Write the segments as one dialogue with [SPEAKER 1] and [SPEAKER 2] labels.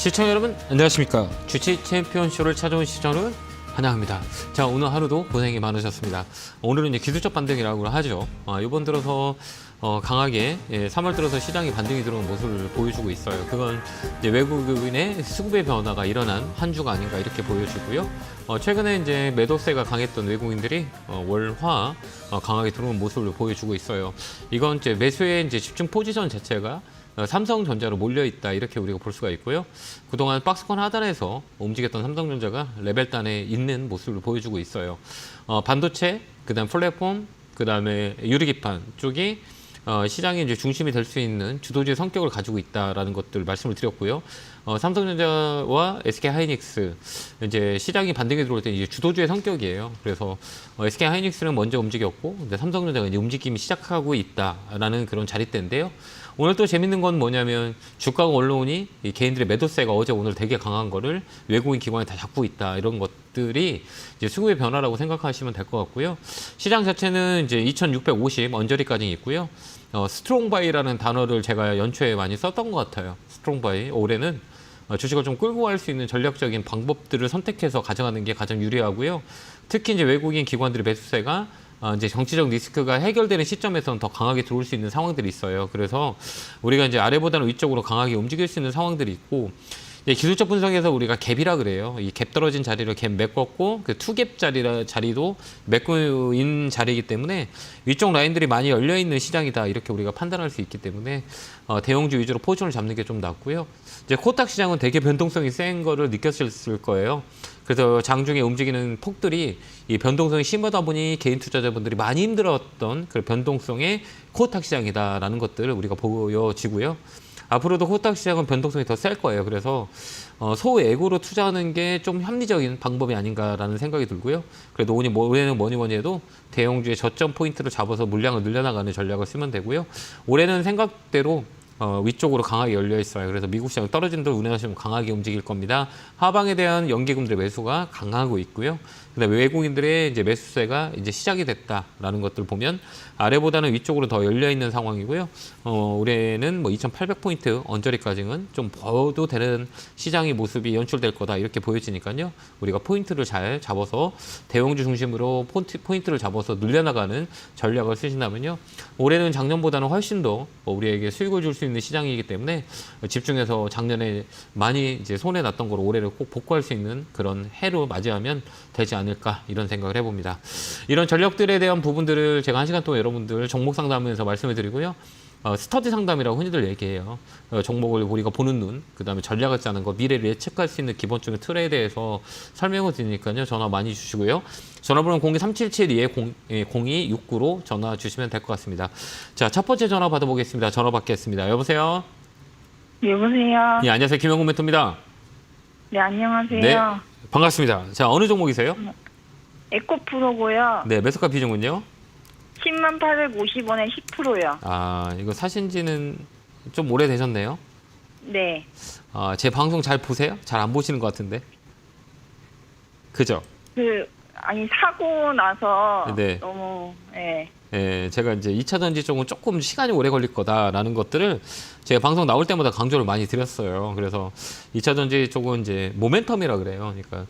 [SPEAKER 1] 시청자 여러분 안녕하십니까. 주식 챔피언쇼를 찾아온 시청자 여러분 환영합니다. 자, 오늘 하루도 고생이 많으셨습니다. 오늘은 이제 기술적 반등이라고 하죠. 이번 들어서 강하게 3월 들어서 시장이 반등이 들어온 모습을 보여주고 있어요. 그건 이제 외국인의 수급의 변화가 일어난 한 주가 아닌가 이렇게 보여지고요. 최근에 이제 매도세가 강했던 외국인들이 월화 강하게 들어온 모습을 보여주고 있어요. 이건 이제 매수의 이제 집중 포지션 자체가 삼성전자로 몰려있다 이렇게 우리가 볼 수가 있고요. 그동안 박스권 하단에서 움직였던 삼성전자가 레벨단에 있는 모습을 보여주고 있어요. 반도체, 그다음 플랫폼, 그다음에 유리기판 쪽이 시장의 이제 중심이 될 수 있는 주도주의 성격을 가지고 있다라는 것들 말씀을 드렸고요. 삼성전자와 SK하이닉스 이제 시장이 반등에 들어올 때 이제 주도주의 성격이에요. 그래서 SK하이닉스는 먼저 움직였고, 근데 삼성전자가 이제 움직임이 시작하고 있다라는 그런 자리대인데요. 오늘 또 재밌는 건 뭐냐면 주가가 올라오니 이 개인들의 매도세가 어제 오늘 되게 강한 거를 외국인 기관이 다 잡고 있다 이런 것들이 이제 수급의 변화라고 생각하시면 될 것 같고요. 시장 자체는 이제 2650 언저리까지 있고요. 스트롱바이라는 단어를 제가 연초에 많이 썼던 것 같아요. 스트롱바이. 올해는 주식을 좀 끌고 갈 수 있는 전략적인 방법들을 선택해서 가져가는 게 가장 유리하고요. 특히 이제 외국인 기관들의 매수세가 이제 정치적 리스크가 해결되는 시점에서는 더 강하게 들어올 수 있는 상황들이 있어요. 그래서 우리가 이제 아래보다는 위쪽으로 강하게 움직일 수 있는 상황들이 있고, 기술적 분석에서 우리가 갭이라 그래요. 이 갭 떨어진 자리를 갭 메꿨고, 그 투갭 자리도 메꾸는 있는 자리이기 때문에 위쪽 라인들이 많이 열려 있는 시장이다 이렇게 우리가 판단할 수 있기 때문에 대형주 위주로 포지션을 잡는 게 좀 낫고요. 이제 코스닥 시장은 되게 변동성이 센 거를 느꼈을 거예요. 그래서 장중에 움직이는 폭들이 이 변동성이 심하다 보니 개인 투자자분들이 많이 힘들었던 그 변동성의 코스닥 시장이다라는 것들을 우리가 보여지고요. 앞으로도 코스닥 시장은 변동성이 더 셀 거예요. 그래서 소액으로 투자하는 게 좀 합리적인 방법이 아닌가라는 생각이 들고요. 그래도 올해는 뭐니 해도 대형주의 저점 포인트를 잡아서 물량을 늘려나가는 전략을 쓰면 되고요. 올해는 생각대로 위쪽으로 강하게 열려 있어요. 그래서 미국 시장 떨어진 들 운행하시면 강하게 움직일 겁니다. 하방에 대한 연기금들의 매수가 강하고 있고요. 그다음에 외국인들의 이제 매수세가 이제 시작이 됐다라는 것들 보면 아래보다는 위쪽으로 더 열려 있는 상황이고요. 올해는 뭐 2,800포인트 언저리까지는 좀 버도 되는 시장의 모습이 연출될 거다 이렇게 보여지니까요. 우리가 포인트를 잘 잡아서 대형주 중심으로 포인트를 잡아서 늘려나가는 전략을 쓰신다면요. 올해는 작년보다는 훨씬 더 우리에게 수익을 줄 수 있는 시장이기 때문에 집중해서 작년에 많이 이제 손해 났던 걸 올해를 꼭 복구할 수 있는 그런 해로 맞이하면 되지 않을까 이런 생각을 해봅니다. 이런 전략들에 대한 부분들을 제가 1시간 동안 여러분들 종목 상담에서 말씀을 드리고요. 스터디 상담이라고 흔히들 얘기해요. 종목을 우리가 보는 눈, 그 다음에 전략을 짜는 거, 미래를 예측할 수 있는 기본적인 틀에 대해서 설명을 드리니까요. 전화 많이 주시고요. 전화번호는 02377-0269로 전화 주시면 될 것 같습니다. 자, 첫 번째 전화 받아보겠습니다. 전화 받겠습니다. 여보세요?
[SPEAKER 2] 여보세요?
[SPEAKER 1] 예, 안녕하세요. 김영국 멘토입니다.
[SPEAKER 2] 네, 안녕하세요.
[SPEAKER 1] 네, 반갑습니다. 자, 어느 종목이세요?
[SPEAKER 2] 에코프로고요.
[SPEAKER 1] 네, 매수가 비중은요?
[SPEAKER 2] 10850원에 10%요.
[SPEAKER 1] 이거 사신 지는 좀 오래되셨네요.
[SPEAKER 2] 네.
[SPEAKER 1] 제 방송 잘 보세요? 잘 안 보시는 것 같은데. 그죠?
[SPEAKER 2] 사고 나서
[SPEAKER 1] 네.
[SPEAKER 2] 너무, 예.
[SPEAKER 1] 예, 제가 이제 2차 전지 쪽은 조금 시간이 오래 걸릴 거다라는 것들을 제가 방송 나올 때마다 강조를 많이 드렸어요. 그래서 2차 전지 쪽은 이제 모멘텀이라 그래요. 그러니까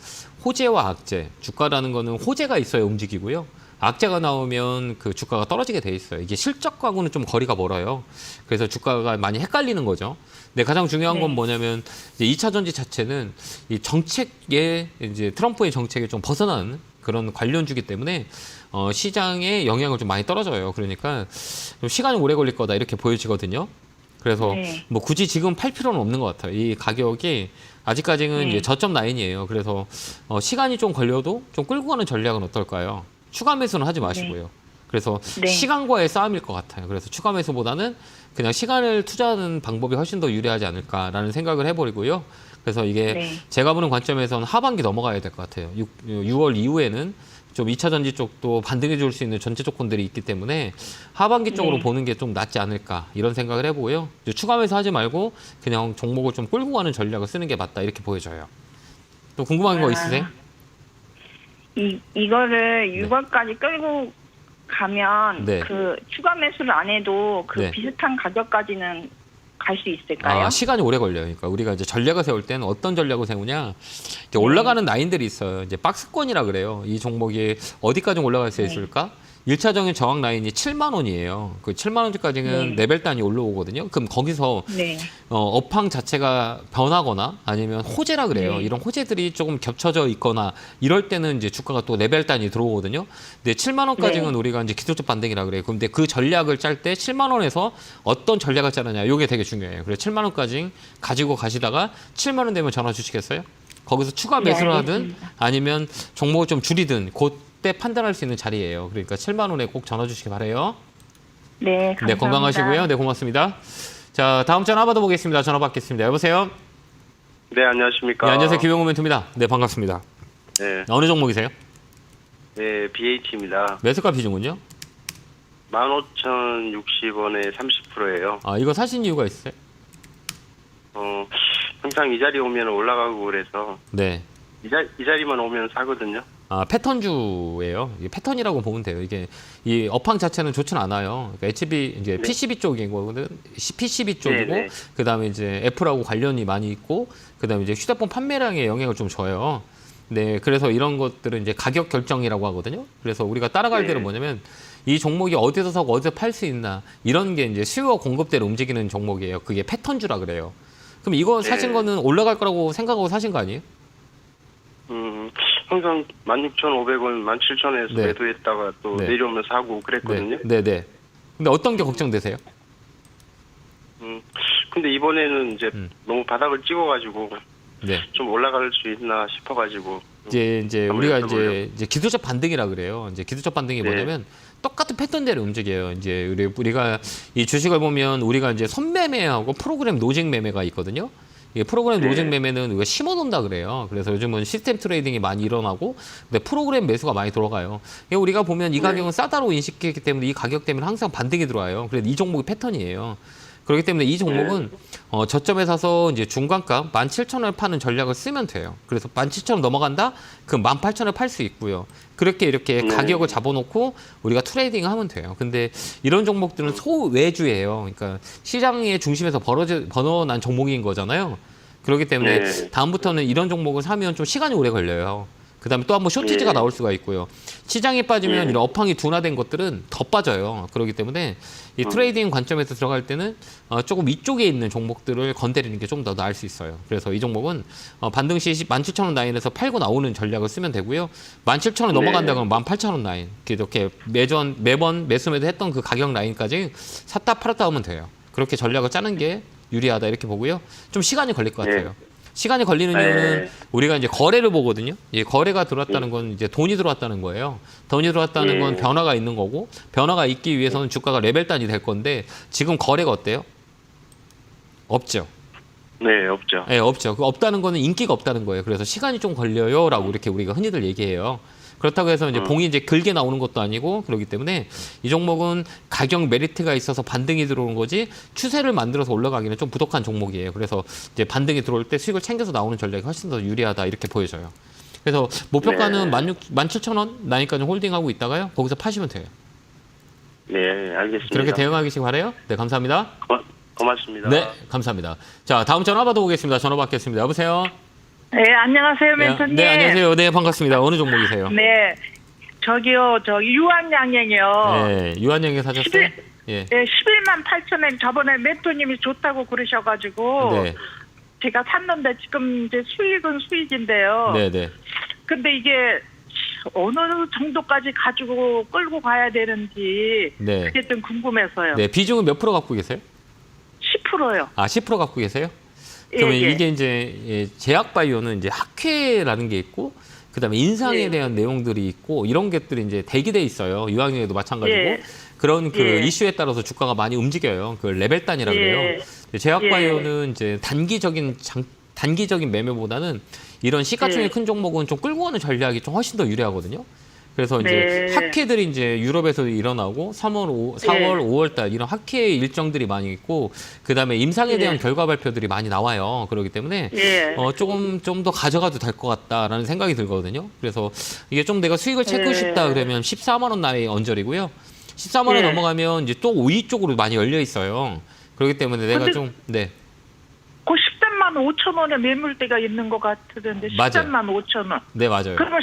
[SPEAKER 1] 호재와 악재, 주가라는 거는 호재가 있어야 움직이고요. 악재가 나오면 그 주가가 떨어지게 돼 있어요. 이게 실적하고는 좀 거리가 멀어요. 그래서 주가가 많이 헷갈리는 거죠. 근데 가장 중요한 건 뭐냐면 이제 2차 전지 자체는 이 정책에 이제 트럼프의 정책에 좀 벗어난 그런 관련주기 때문에 시장에 영향을 좀 많이 떨어져요. 그러니까 좀 시간이 오래 걸릴 거다 이렇게 보여지거든요. 그래서 뭐 굳이 지금 팔 필요는 없는 것 같아요. 이 가격이 아직까지는 이제 저점 라인이에요. 그래서 시간이 좀 걸려도 좀 끌고 가는 전략은 어떨까요? 추가 매수는 하지 마시고요. 그래서 시간과의 싸움일 것 같아요. 그래서 추가 매수보다는 그냥 시간을 투자하는 방법이 훨씬 더 유리하지 않을까라는 생각을 해버리고요. 그래서 이게 제가 보는 관점에서는 하반기 넘어가야 될 것 같아요. 6월 이후에는 좀 2차 전지 쪽도 반등해 줄 수 있는 전체 조건들이 있기 때문에 하반기 쪽으로 보는 게 좀 낫지 않을까 이런 생각을 해보고요. 추가 매수 하지 말고 그냥 종목을 좀 끌고 가는 전략을 쓰는 게 맞다 이렇게 보여져요. 또 궁금한 거 있으세요?
[SPEAKER 2] 이거를 6월까지 끌고 가면 그 추가 매수를 안 해도 그 비슷한 가격까지는 갈 수 있을까요?
[SPEAKER 1] 시간이 오래 걸려요. 그러니까 우리가 이제 전략을 세울 때는 어떤 전략을 세우냐, 이제 올라가는 라인들이 있어요. 이제 박스권이라 그래요. 이 종목이 어디까지 올라갈 수 있을까? 1차적인 저항 라인이 7만 원이에요. 그 7만 원까지는 레벨 단위 올라오거든요. 그럼 거기서
[SPEAKER 2] 네.
[SPEAKER 1] 업황 자체가 변하거나 아니면 호재라 그래요. 이런 호재들이 조금 겹쳐져 있거나 이럴 때는 이제 주가가 또 레벨 단위 들어오거든요. 근데 7만 원까지는 우리가 이제 기술적 반등이라 그래요. 근데 그 전략을 짤 때 7만 원에서 어떤 전략을 짜느냐, 이게 되게 중요해요. 그래서 7만 원까지 가지고 가시다가 7만 원 되면 전화 주시겠어요? 거기서 추가 매수를 하든
[SPEAKER 2] 알겠습니다.
[SPEAKER 1] 아니면 종목을 좀 줄이든 그때 판단할 수 있는 자리예요. 그러니까 7만 원에 꼭 전화 주시기 바래요.
[SPEAKER 2] 네, 감사합니다.
[SPEAKER 1] 네, 건강하시고요. 네, 고맙습니다. 자, 다음 전화 받아보겠습니다. 전화 받겠습니다. 여보세요?
[SPEAKER 3] 네, 안녕하십니까.
[SPEAKER 1] 네, 안녕하세요. 김용호 멘토입니다. 네, 반갑습니다.
[SPEAKER 3] 네,
[SPEAKER 1] 어느 종목이세요?
[SPEAKER 3] 네, BH입니다.
[SPEAKER 1] 매수가 비중은요?
[SPEAKER 3] 15,060원에 30%예요.
[SPEAKER 1] 이거 사신 이유가 있어요?
[SPEAKER 3] 항상 이 자리 오면 올라가고 그래서
[SPEAKER 1] 네.
[SPEAKER 3] 이 자리만 오면 사거든요.
[SPEAKER 1] 패턴주예요. 이게 패턴이라고 보면 돼요. 이게 이 업황 자체는 좋지는 않아요. 그러니까 HB 이제 PCB 쪽인 거거든. PCB 쪽이고
[SPEAKER 3] 네, 네.
[SPEAKER 1] 그다음에 이제 애플하고 관련이 많이 있고 그다음에 이제 휴대폰 판매량에 영향을 좀 줘요. 네, 그래서 이런 것들은 이제 가격 결정이라고 하거든요. 그래서 우리가 따라갈
[SPEAKER 3] 네.
[SPEAKER 1] 때는 뭐냐면 이 종목이 어디서 사고 어디서 팔 수 있나 이런 게 이제 수요와 공급대로 움직이는 종목이에요. 그게 패턴주라 그래요. 그럼 이거 사신
[SPEAKER 3] 네.
[SPEAKER 1] 거는 올라갈 거라고 생각하고 사신 거 아니에요?
[SPEAKER 3] 항상 16,500원, 17,000원에서
[SPEAKER 1] 네.
[SPEAKER 3] 매도했다가 또
[SPEAKER 1] 네.
[SPEAKER 3] 내려오면 사고 그랬거든요.
[SPEAKER 1] 네, 네. 근데 어떤 게 걱정되세요?
[SPEAKER 3] 근데 이번에는 이제 너무 바닥을 찍어가지고
[SPEAKER 1] 네.
[SPEAKER 3] 좀 올라갈 수 있나 싶어가지고.
[SPEAKER 1] 이제
[SPEAKER 3] 한번
[SPEAKER 1] 우리가
[SPEAKER 3] 여쭤보려고.
[SPEAKER 1] 이제 기술적 반등이라 그래요. 이제 기술적 반등이
[SPEAKER 3] 네.
[SPEAKER 1] 뭐냐면 똑같은 패턴대로 움직여요. 이제 우리가 이 주식을 보면 우리가 이제 선매매하고 프로그램 로직 매매가 있거든요. 이 프로그램
[SPEAKER 3] 네.
[SPEAKER 1] 로직 매매는 우리가 심어놓는다 그래요. 그래서 요즘은 시스템 트레이딩이 많이 일어나고, 근데 프로그램 매수가 많이 들어가요. 우리가 보면 이 가격은 싸다로 인식했기 때문에 이 가격 때문에 항상 반등이 들어와요. 그래서 이 종목이 패턴이에요. 그렇기 때문에 이 종목은 저점에 사서 이제 중간가 17,000원을 파는 전략을 쓰면 돼요. 그래서 17,000원 넘어간다? 그럼 18,000원을 팔 수 있고요. 그렇게 이렇게 가격을 잡아놓고 우리가 트레이딩을 하면 돼요. 근데 이런 종목들은 소외주예요. 그러니까 시장의 중심에서 번어난 종목인 거잖아요. 그렇기 때문에
[SPEAKER 3] 네.
[SPEAKER 1] 다음부터는 이런 종목을 사면 좀 시간이 오래 걸려요. 그다음에 또 한 번 쇼티지가 나올 수가 있고요. 시장이 빠지면 이런 업황이 둔화된 것들은 더 빠져요. 그렇기 때문에 이 트레이딩 관점에서 들어갈 때는 조금 이쪽에 있는 종목들을 건드리는 게 좀 더 나을 수 있어요. 그래서 이 종목은 반등 시 17,000원 라인에서 팔고 나오는 전략을 쓰면 되고요. 17,000원 넘어간다 그러면 18,000원 라인 이렇게 매번 매수매도 했던 그 가격 라인까지 샀다 팔았다 하면 돼요. 그렇게 전략을 짜는 게 유리하다 이렇게 보고요. 좀 시간이 걸릴 것 같아요. 시간이 걸리는 이유는 우리가 이제 거래를 보거든요. 이 거래가 들어왔다는 건 이제 돈이 들어왔다는 거예요. 돈이 들어왔다는 건 변화가 있는 거고, 변화가 있기 위해서는 주가가 레벨 단위 될 건데 지금 거래가 어때요? 없죠.
[SPEAKER 3] 네, 없죠.
[SPEAKER 1] 네, 없죠. 그 없다는 거는 인기가 없다는 거예요. 그래서 시간이 좀 걸려요라고 이렇게 우리가 흔히들 얘기해요. 그렇다고 해서 이제 봉이 이제 길게 나오는 것도 아니고 그렇기 때문에 이 종목은 가격 메리트가 있어서 반등이 들어오는 거지 추세를 만들어서 올라가기는 좀 부족한 종목이에요. 그래서 이제 반등이 들어올 때 수익을 챙겨서 나오는 전략이 훨씬 더 유리하다 이렇게 보여져요. 그래서 목표가는 17,000원 나이까지 홀딩하고 있다가요. 거기서 파시면 돼요.
[SPEAKER 3] 네, 알겠습니다.
[SPEAKER 1] 그렇게 대응하시기 바라요. 네, 감사합니다.
[SPEAKER 3] 고맙습니다.
[SPEAKER 1] 네, 감사합니다. 자, 다음 전화 받아보겠습니다. 전화 받겠습니다. 여보세요?
[SPEAKER 2] 네, 안녕하세요, 멘토님.
[SPEAKER 1] 네, 안녕하세요. 네, 반갑습니다. 어느 종목이세요?
[SPEAKER 2] 네, 저기요, 유한양행이요.
[SPEAKER 1] 네, 유한양행 사셨어요?
[SPEAKER 2] 11,
[SPEAKER 1] 예.
[SPEAKER 2] 네, 11만 8천엔 저번에 멘토님이 좋다고 그러셔가지고
[SPEAKER 1] 네,
[SPEAKER 2] 제가 샀는데 지금 이제 수익은 수익인데요.
[SPEAKER 1] 네, 네.
[SPEAKER 2] 근데 이게 어느 정도까지 가지고 끌고 가야 되는지
[SPEAKER 1] 네.
[SPEAKER 2] 그게 좀 궁금해서요.
[SPEAKER 1] 네, 비중은 몇 프로 갖고 계세요?
[SPEAKER 2] 10%요.
[SPEAKER 1] 10% 갖고 계세요? 그러면
[SPEAKER 2] 예.
[SPEAKER 1] 이게 이제 제약바이오는 이제 학회라는 게 있고, 그다음에 인상에
[SPEAKER 2] 예.
[SPEAKER 1] 대한 내용들이 있고 이런 것들이 이제 대기돼 있어요. 유한양행도 마찬가지고
[SPEAKER 2] 예.
[SPEAKER 1] 그런 그
[SPEAKER 2] 예.
[SPEAKER 1] 이슈에 따라서 주가가 많이 움직여요. 그 레벨 단이라
[SPEAKER 2] 예.
[SPEAKER 1] 그래요. 제약바이오는 이제 단기적인 매매보다는 이런 시가총액
[SPEAKER 2] 예.
[SPEAKER 1] 큰 종목은 좀 끌고 가는 전략이 좀 훨씬 더 유리하거든요. 그래서 이제
[SPEAKER 2] 네.
[SPEAKER 1] 학회들이 이제 유럽에서 일어나고 3월, 4월, 5월 달 이런 학회 일정들이 많이 있고 그다음에 임상에 대한 결과 발표들이 많이 나와요. 그렇기 때문에
[SPEAKER 2] 예.
[SPEAKER 1] 조금 좀 더 가져가도 될 것 같다라는 생각이 들거든요. 그래서 이게 좀 내가 수익을 챙기고 싶다 그러면 14만 원 나이 언저리고요. 14만 원
[SPEAKER 2] 예.
[SPEAKER 1] 넘어가면 이제 또 5위 쪽으로 많이 열려 있어요. 그렇기 때문에 내가
[SPEAKER 2] 근데
[SPEAKER 1] 좀 네.
[SPEAKER 2] 그 13만 5천 원에 매물대가 있는 것 같은데
[SPEAKER 1] 맞아요.
[SPEAKER 2] 13만 5천 원.
[SPEAKER 1] 네, 맞아요.
[SPEAKER 2] 그러면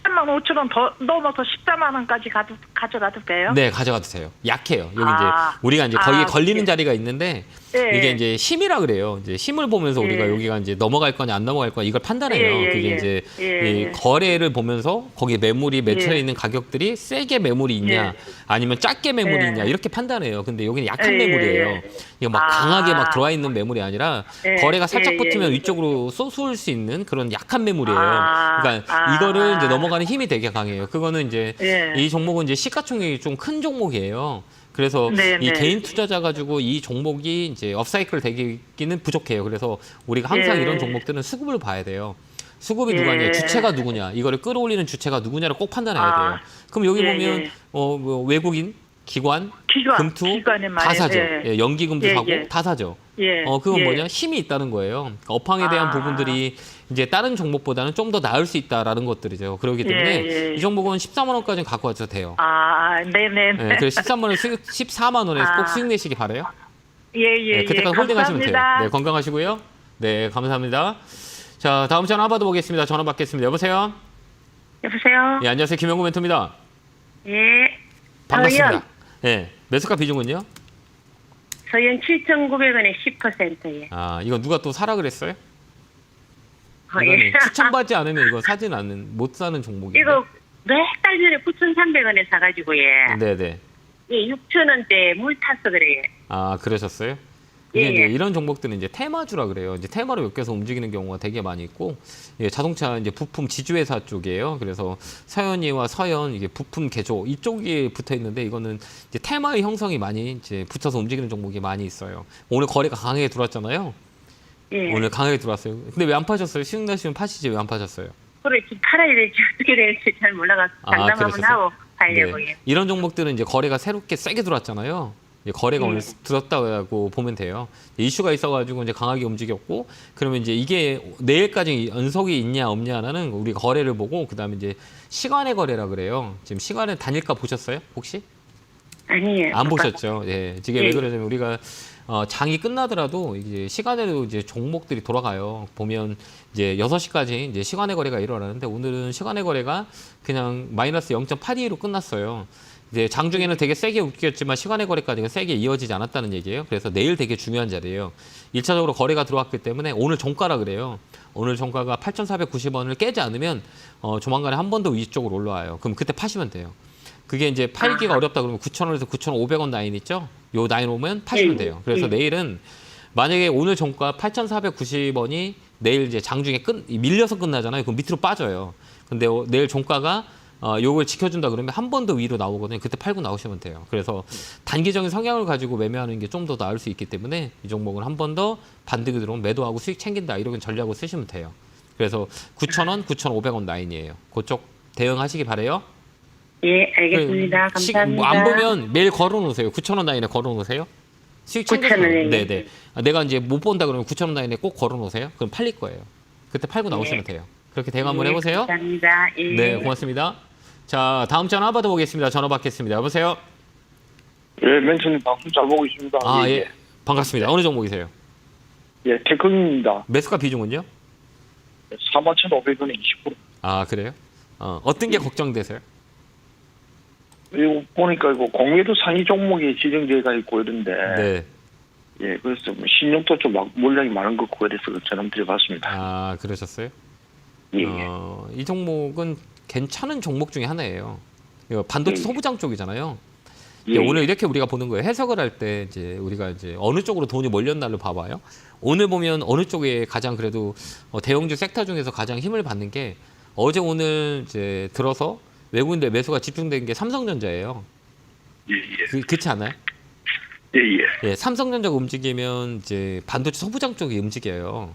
[SPEAKER 2] 13만 5천 원 더 넘어서 14만 원까지 가져가도 돼요?
[SPEAKER 1] 네, 가져가도 돼요. 약해요. 여기
[SPEAKER 2] 아.
[SPEAKER 1] 이제 우리가 이제 거기에
[SPEAKER 2] 아,
[SPEAKER 1] 걸리는
[SPEAKER 2] 예.
[SPEAKER 1] 자리가 있는데
[SPEAKER 2] 예.
[SPEAKER 1] 이게 이제 힘이라 그래요. 이제 힘을 보면서 우리가
[SPEAKER 2] 예.
[SPEAKER 1] 여기가 이제 넘어갈 거냐 안 넘어갈 거냐 이걸 판단해요.
[SPEAKER 2] 예, 예,
[SPEAKER 1] 그게
[SPEAKER 2] 예.
[SPEAKER 1] 이제
[SPEAKER 2] 예.
[SPEAKER 1] 이 거래를 보면서 거기에 매물이 매출해
[SPEAKER 2] 예.
[SPEAKER 1] 있는 가격들이 세게 매물이 있냐
[SPEAKER 2] 예.
[SPEAKER 1] 아니면 작게 매물이
[SPEAKER 2] 예.
[SPEAKER 1] 있냐 이렇게 판단해요. 근데 여기는 약한
[SPEAKER 2] 예,
[SPEAKER 1] 매물이에요.
[SPEAKER 2] 예.
[SPEAKER 1] 이거 막
[SPEAKER 2] 아.
[SPEAKER 1] 강하게 막 들어와 있는 매물이 아니라
[SPEAKER 2] 예.
[SPEAKER 1] 거래가 살짝
[SPEAKER 2] 예,
[SPEAKER 1] 붙으면
[SPEAKER 2] 예.
[SPEAKER 1] 위쪽으로 쏘쏠 수 있는 그런 약한 매물이에요.
[SPEAKER 2] 아.
[SPEAKER 1] 그러니까
[SPEAKER 2] 아.
[SPEAKER 1] 이거를 이제 넘어가는 힘이 되게 강해요. 그거는 이제
[SPEAKER 2] 예.
[SPEAKER 1] 이 종목은 이제 시가총액이 좀 큰 종목이에요. 그래서
[SPEAKER 2] 네,
[SPEAKER 1] 이
[SPEAKER 2] 네.
[SPEAKER 1] 개인 투자자 가지고 이 종목이 이제 업사이클 되기는 부족해요. 그래서 우리가 항상
[SPEAKER 2] 예.
[SPEAKER 1] 이런 종목들은 수급을 봐야 돼요. 수급이
[SPEAKER 2] 예.
[SPEAKER 1] 누구냐, 주체가 누구냐, 이거를 끌어올리는 주체가 누구냐를 꼭 판단해야
[SPEAKER 2] 아.
[SPEAKER 1] 돼요. 그럼 여기
[SPEAKER 2] 예,
[SPEAKER 1] 보면
[SPEAKER 2] 예.
[SPEAKER 1] 뭐 외국인, 기관, 금투
[SPEAKER 2] 기관에
[SPEAKER 1] 다
[SPEAKER 2] 많이,
[SPEAKER 1] 사죠.
[SPEAKER 2] 예.
[SPEAKER 1] 예, 연기금도
[SPEAKER 2] 예,
[SPEAKER 1] 사고
[SPEAKER 2] 예.
[SPEAKER 1] 다 사죠.
[SPEAKER 2] 예.
[SPEAKER 1] 그건
[SPEAKER 2] 예.
[SPEAKER 1] 뭐냐? 힘이 있다는 거예요. 그러니까 업황에 대한
[SPEAKER 2] 아.
[SPEAKER 1] 부분들이 이제 다른 종목보다는 좀 더 나을 수 있다라는 것들이죠. 그렇기 때문에
[SPEAKER 2] 예, 예.
[SPEAKER 1] 이 종목은 14만 원까지는 갖고 와도 돼요.
[SPEAKER 2] 아, 네네.
[SPEAKER 1] 네, 그래서 13만 원, 14만 원에
[SPEAKER 2] 아.
[SPEAKER 1] 꼭 수익 내시기 바래요.
[SPEAKER 2] 예, 예,
[SPEAKER 1] 네, 그때까지 홀딩하시면 돼요.
[SPEAKER 2] 감사합니다.
[SPEAKER 1] 네, 건강하시고요. 네, 감사합니다. 자, 다음 전화 받아보겠습니다. 전화 받겠습니다. 여보세요?
[SPEAKER 2] 여보세요?
[SPEAKER 1] 예, 안녕하세요. 김영구 멘토입니다.
[SPEAKER 2] 예.
[SPEAKER 1] 반갑습니다. 예, 매수가 비중은요?
[SPEAKER 2] 서현 7,900원에 10%예.
[SPEAKER 1] 아, 이거 누가 또 사라 그랬어요?
[SPEAKER 2] 아,
[SPEAKER 1] 이거는
[SPEAKER 2] 예.
[SPEAKER 1] 추천받지 않으면 이거 사진 않는, 못 사는 종목이에요.
[SPEAKER 2] 이거 몇 달 전에 9,300원에 사가지고 예.
[SPEAKER 1] 네네.
[SPEAKER 2] 예, 6,000원대 물 탔어 그래.
[SPEAKER 1] 아, 그러셨어요? 이게
[SPEAKER 2] 예,
[SPEAKER 1] 이제
[SPEAKER 2] 예.
[SPEAKER 1] 이런 종목들은 이제 테마주라 그래요. 이제 테마로 엮여서 움직이는 경우가 되게 많이 있고, 예, 자동차 이제 부품 지주회사 쪽이에요. 그래서 서현이와 서현 이게 부품 개조 이쪽에 붙어 있는데 이거는 이제 테마의 형성이 많이 이제 붙어서 움직이는 종목이 많이 있어요. 오늘 거래가 강하게 들어왔잖아요.
[SPEAKER 2] 예.
[SPEAKER 1] 오늘 강하게 들어왔어요. 근데 왜 안 파셨어요? 수익 나시면 파시지 왜 안 파셨어요?
[SPEAKER 2] 그래 지금 팔아야 될지 어떻게 될지 잘 몰라가지고 상담 한번
[SPEAKER 1] 그러셨어요?
[SPEAKER 2] 하고 가려고 예.
[SPEAKER 1] 이런 종목들은 이제 거래가 새롭게 세게 들어왔잖아요. 이제 거래가 오늘 들었다고 보면 돼요. 이슈가 있어가지고 이제 강하게 움직였고, 그러면 이제 이게 내일까지 연속이 있냐 없냐는 우리 거래를 보고 그다음에 이제 시간의 거래라 그래요. 지금 시간의 단일가 보셨어요? 혹시?
[SPEAKER 2] 아니에요.
[SPEAKER 1] 안 보셨죠? 예. 지금
[SPEAKER 2] 예.
[SPEAKER 1] 왜 그러냐면 우리가 장이 끝나더라도 이제 시간에도 이제 종목들이 돌아가요. 보면 이제 6시까지 이제 시간의 거래가 일어나는데 오늘은 시간의 거래가 그냥 마이너스 0.82로 끝났어요. 이제 장중에는 되게 세게 웃겼지만 시간의 거래까지는 세게 이어지지 않았다는 얘기예요. 그래서 내일 되게 중요한 자리예요. 1차적으로 거래가 들어왔기 때문에 오늘 종가라 그래요. 오늘 종가가 8,490원을 깨지 않으면 조만간에 한 번 더 위쪽으로 올라와요. 그럼 그때 파시면 돼요. 그게 이제 팔기가 어렵다 그러면 9,000원에서 9,500원 라인 있죠? 요 라인 오면 파시면 돼요. 그래서 내일은 만약에 오늘 종가 8,490원이 내일 이제 장중에 밀려서 끝나잖아요. 그럼 밑으로 빠져요. 근데 내일 종가가 요걸 지켜준다 그러면 한 번 더 위로 나오거든요. 그때 팔고 나오시면 돼요. 그래서 단기적인 성향을 가지고 매매하는 게 좀 더 나을 수 있기 때문에 이 종목은 한 번 더 반등이 들어오면 매도하고 수익 챙긴다 이런 전략을 쓰시면 돼요. 그래서 9,000원, 9,500원 라인이에요. 그쪽 대응하시기 바래요.
[SPEAKER 2] 예, 알겠습니다. 감사합니다.
[SPEAKER 1] 안 보면 매일 걸어놓으세요. 9,000원 라인에 걸어놓으세요. 수익 챙겨서.
[SPEAKER 2] 9,000원 라인에.
[SPEAKER 1] 네네. 내가 이제 못 본다 그러면 9,000원 라인에 꼭 걸어놓으세요. 그럼 팔릴 거예요. 그때 팔고 나오시면 돼요. 그렇게 대응 한번 해보세요.
[SPEAKER 2] 감사합니다. 예.
[SPEAKER 1] 네, 고맙습니다. 자, 다음 전화 받아보겠습니다. 전화 받겠습니다. 여보세요?
[SPEAKER 4] 예, 멘토님 방송 잘 보고 있습니다.
[SPEAKER 1] 아, 예. 반갑습니다. 어느 종목이세요?
[SPEAKER 4] 예, 테크입니다.
[SPEAKER 1] 매수가 비중은요?
[SPEAKER 4] 41,500원에 20%.
[SPEAKER 1] 아, 그래요? 어떤 게 걱정되세요?
[SPEAKER 4] 이거 보니까 이거 공매도 상위 종목에 지정되어 있고 이런데,
[SPEAKER 1] 네.
[SPEAKER 4] 예, 그래서 뭐 신용도 좀 물량이 많은 것 같고 그래서 전화 드려봤습니다.
[SPEAKER 1] 아, 그러셨어요?
[SPEAKER 4] 예, 예.
[SPEAKER 1] 이 종목은 괜찮은 종목 중에 하나예요. 이거 반도체 소부장 쪽이잖아요.
[SPEAKER 4] 예,
[SPEAKER 1] 오늘 이렇게 우리가 보는 거예요. 해석을 할 때 이제 우리가 이제 어느 쪽으로 돈이 몰렸나를 봐봐요. 오늘 보면 어느 쪽에 가장 그래도 대형주 섹터 중에서 가장 힘을 받는 게 어제 오늘 이제 들어서 외국인들 매수가 집중된 게 삼성전자예요.
[SPEAKER 4] 예, 예.
[SPEAKER 1] 그렇지 않아요?
[SPEAKER 4] 예, 예.
[SPEAKER 1] 예, 삼성전자가 움직이면 이제 반도체 소부장 쪽이 움직여요.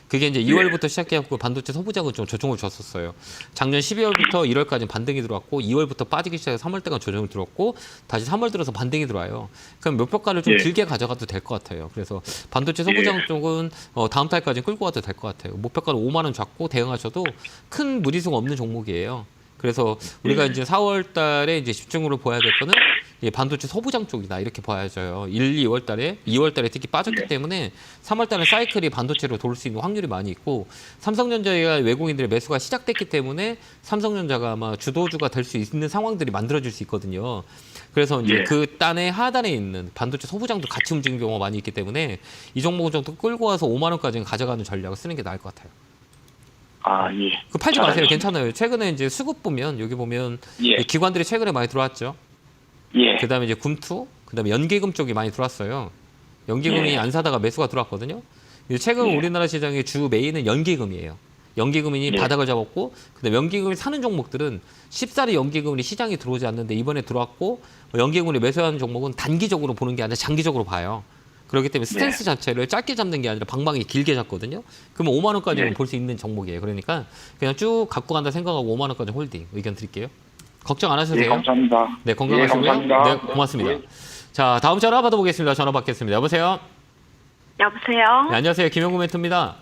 [SPEAKER 1] 그게 이제 2월부터 시작해갖고 반도체 소부장은 좀 조정을 줬었어요. 작년 12월부터 1월까지 반등이 들어왔고 2월부터 빠지기 시작해서 3월 때가 조정을 들었고 다시 3월 들어서 반등이 들어와요. 그럼 목표가를 좀
[SPEAKER 4] 예.
[SPEAKER 1] 길게 가져가도 될 것 같아요. 그래서 반도체 소부장 쪽은 다음 달까지 끌고 가도 될 것 같아요. 목표가를 5만 원 잡고 대응하셔도 큰 무리수가 없는 종목이에요. 그래서 우리가 이제 4월 달에 이제 집중으로 보야 될 거는 이 반도체 소부장 쪽이다 이렇게 봐야죠. 1, 2월 달에 2월 달에 특히 빠졌기 때문에 3월 달에 사이클이 반도체로 돌 수 있는 확률이 많이 있고 삼성전자가 외국인들의 매수가 시작됐기 때문에 삼성전자가 아마 주도주가 될 수 있는 상황들이 만들어질 수 있거든요. 그래서 이제
[SPEAKER 4] 예.
[SPEAKER 1] 그 단의 하단에 있는 반도체 소부장도 같이 움직이는 경우가 많이 있기 때문에 이 종목을 좀 더 끌고 와서 5만 원까지는 가져가는 전략을 쓰는 게 나을 것 같아요.
[SPEAKER 4] 아, 예.
[SPEAKER 1] 그 팔지
[SPEAKER 4] 잘
[SPEAKER 1] 마세요.
[SPEAKER 4] 알겠습니다.
[SPEAKER 1] 괜찮아요. 최근에 이제 수급 보면 여기 보면
[SPEAKER 4] 예.
[SPEAKER 1] 이 기관들이 최근에 많이 들어왔죠.
[SPEAKER 4] 예.
[SPEAKER 1] 그다음에 이제 금투, 그다음에 연기금 쪽이 많이 들어왔어요. 연기금이
[SPEAKER 4] 예.
[SPEAKER 1] 안 사다가 매수가 들어왔거든요. 이제 최근
[SPEAKER 4] 예.
[SPEAKER 1] 우리나라 시장의 주 메인은 연기금이에요. 연기금이
[SPEAKER 4] 예.
[SPEAKER 1] 바닥을 잡았고, 그다음에 연기금이 사는 종목들은 쉽사리 연기금이 시장이 들어오지 않는데 이번에 들어왔고, 연기금을 매수하는 종목은 단기적으로 보는 게 아니라 장기적으로 봐요. 그렇기 때문에 스탠스 자체를 짧게 잡는 게 아니라 방방이 길게 잡거든요. 그러면 5만 원까지는
[SPEAKER 4] 네.
[SPEAKER 1] 볼 수 있는 종목이에요. 그러니까 그냥 쭉 갖고 간다 생각하고 5만 원까지 홀딩 의견 드릴게요. 걱정 안 하셔도
[SPEAKER 4] 예,
[SPEAKER 1] 돼요.
[SPEAKER 4] 감사합니다.
[SPEAKER 1] 네, 건강하시고요.
[SPEAKER 4] 예, 감사합니다.
[SPEAKER 1] 네, 고맙습니다. 자, 다음 전화 받아보겠습니다. 전화 받겠습니다. 여보세요?
[SPEAKER 2] 여보세요?
[SPEAKER 1] 네, 안녕하세요. 김영구 멘토입니다.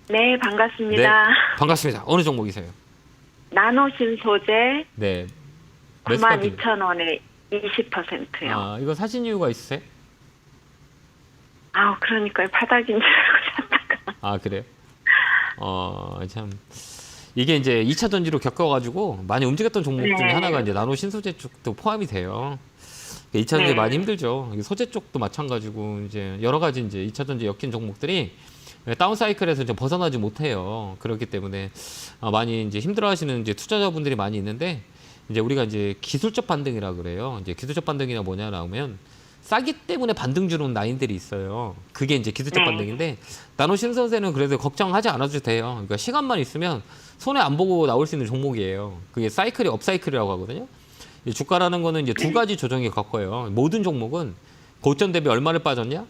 [SPEAKER 2] 네, 반갑습니다.
[SPEAKER 1] 반갑습니다. 어느 종목이세요?
[SPEAKER 2] 나노신 소재
[SPEAKER 1] 네. 매수가
[SPEAKER 2] 92,000원에 20%요.
[SPEAKER 1] 아, 이거 사신 이유가 있으세요?
[SPEAKER 2] 그러니까요. 바닥인 줄 알고 샀다가.
[SPEAKER 1] 아, 그래요? 참. 이게 이제 2차 전지로 겪어가지고 많이 움직였던 종목 중에
[SPEAKER 2] 네.
[SPEAKER 1] 하나가 이제 나노 신소재 쪽도 포함이 돼요. 2차 전지
[SPEAKER 2] 네.
[SPEAKER 1] 많이 힘들죠. 이게 소재 쪽도 마찬가지고 이제 여러 가지 이제 2차 전지 엮인 종목들이 다운 사이클에서 좀 벗어나지 못해요. 그렇기 때문에 많이 이제 힘들어하시는 이제 투자자분들이 많이 있는데 이제 우리가 이제 기술적 반등이라 그래요. 이제 기술적 반등이나 뭐냐라면 싸기 때문에 반등 주는 라인들이 있어요. 그게 이제 기술적
[SPEAKER 2] 네.
[SPEAKER 1] 반등인데 나노 신소재는 그래도 걱정하지 않아도 돼요. 그러니까 시간만 있으면 손해 안 보고 나올 수 있는 종목이에요. 그게 사이클이 업사이클이라고 하거든요. 이 주가라는 거는 이제 두 가지 조정이 겪어요. 모든 종목은 고점 대비 얼마를 빠졌냐?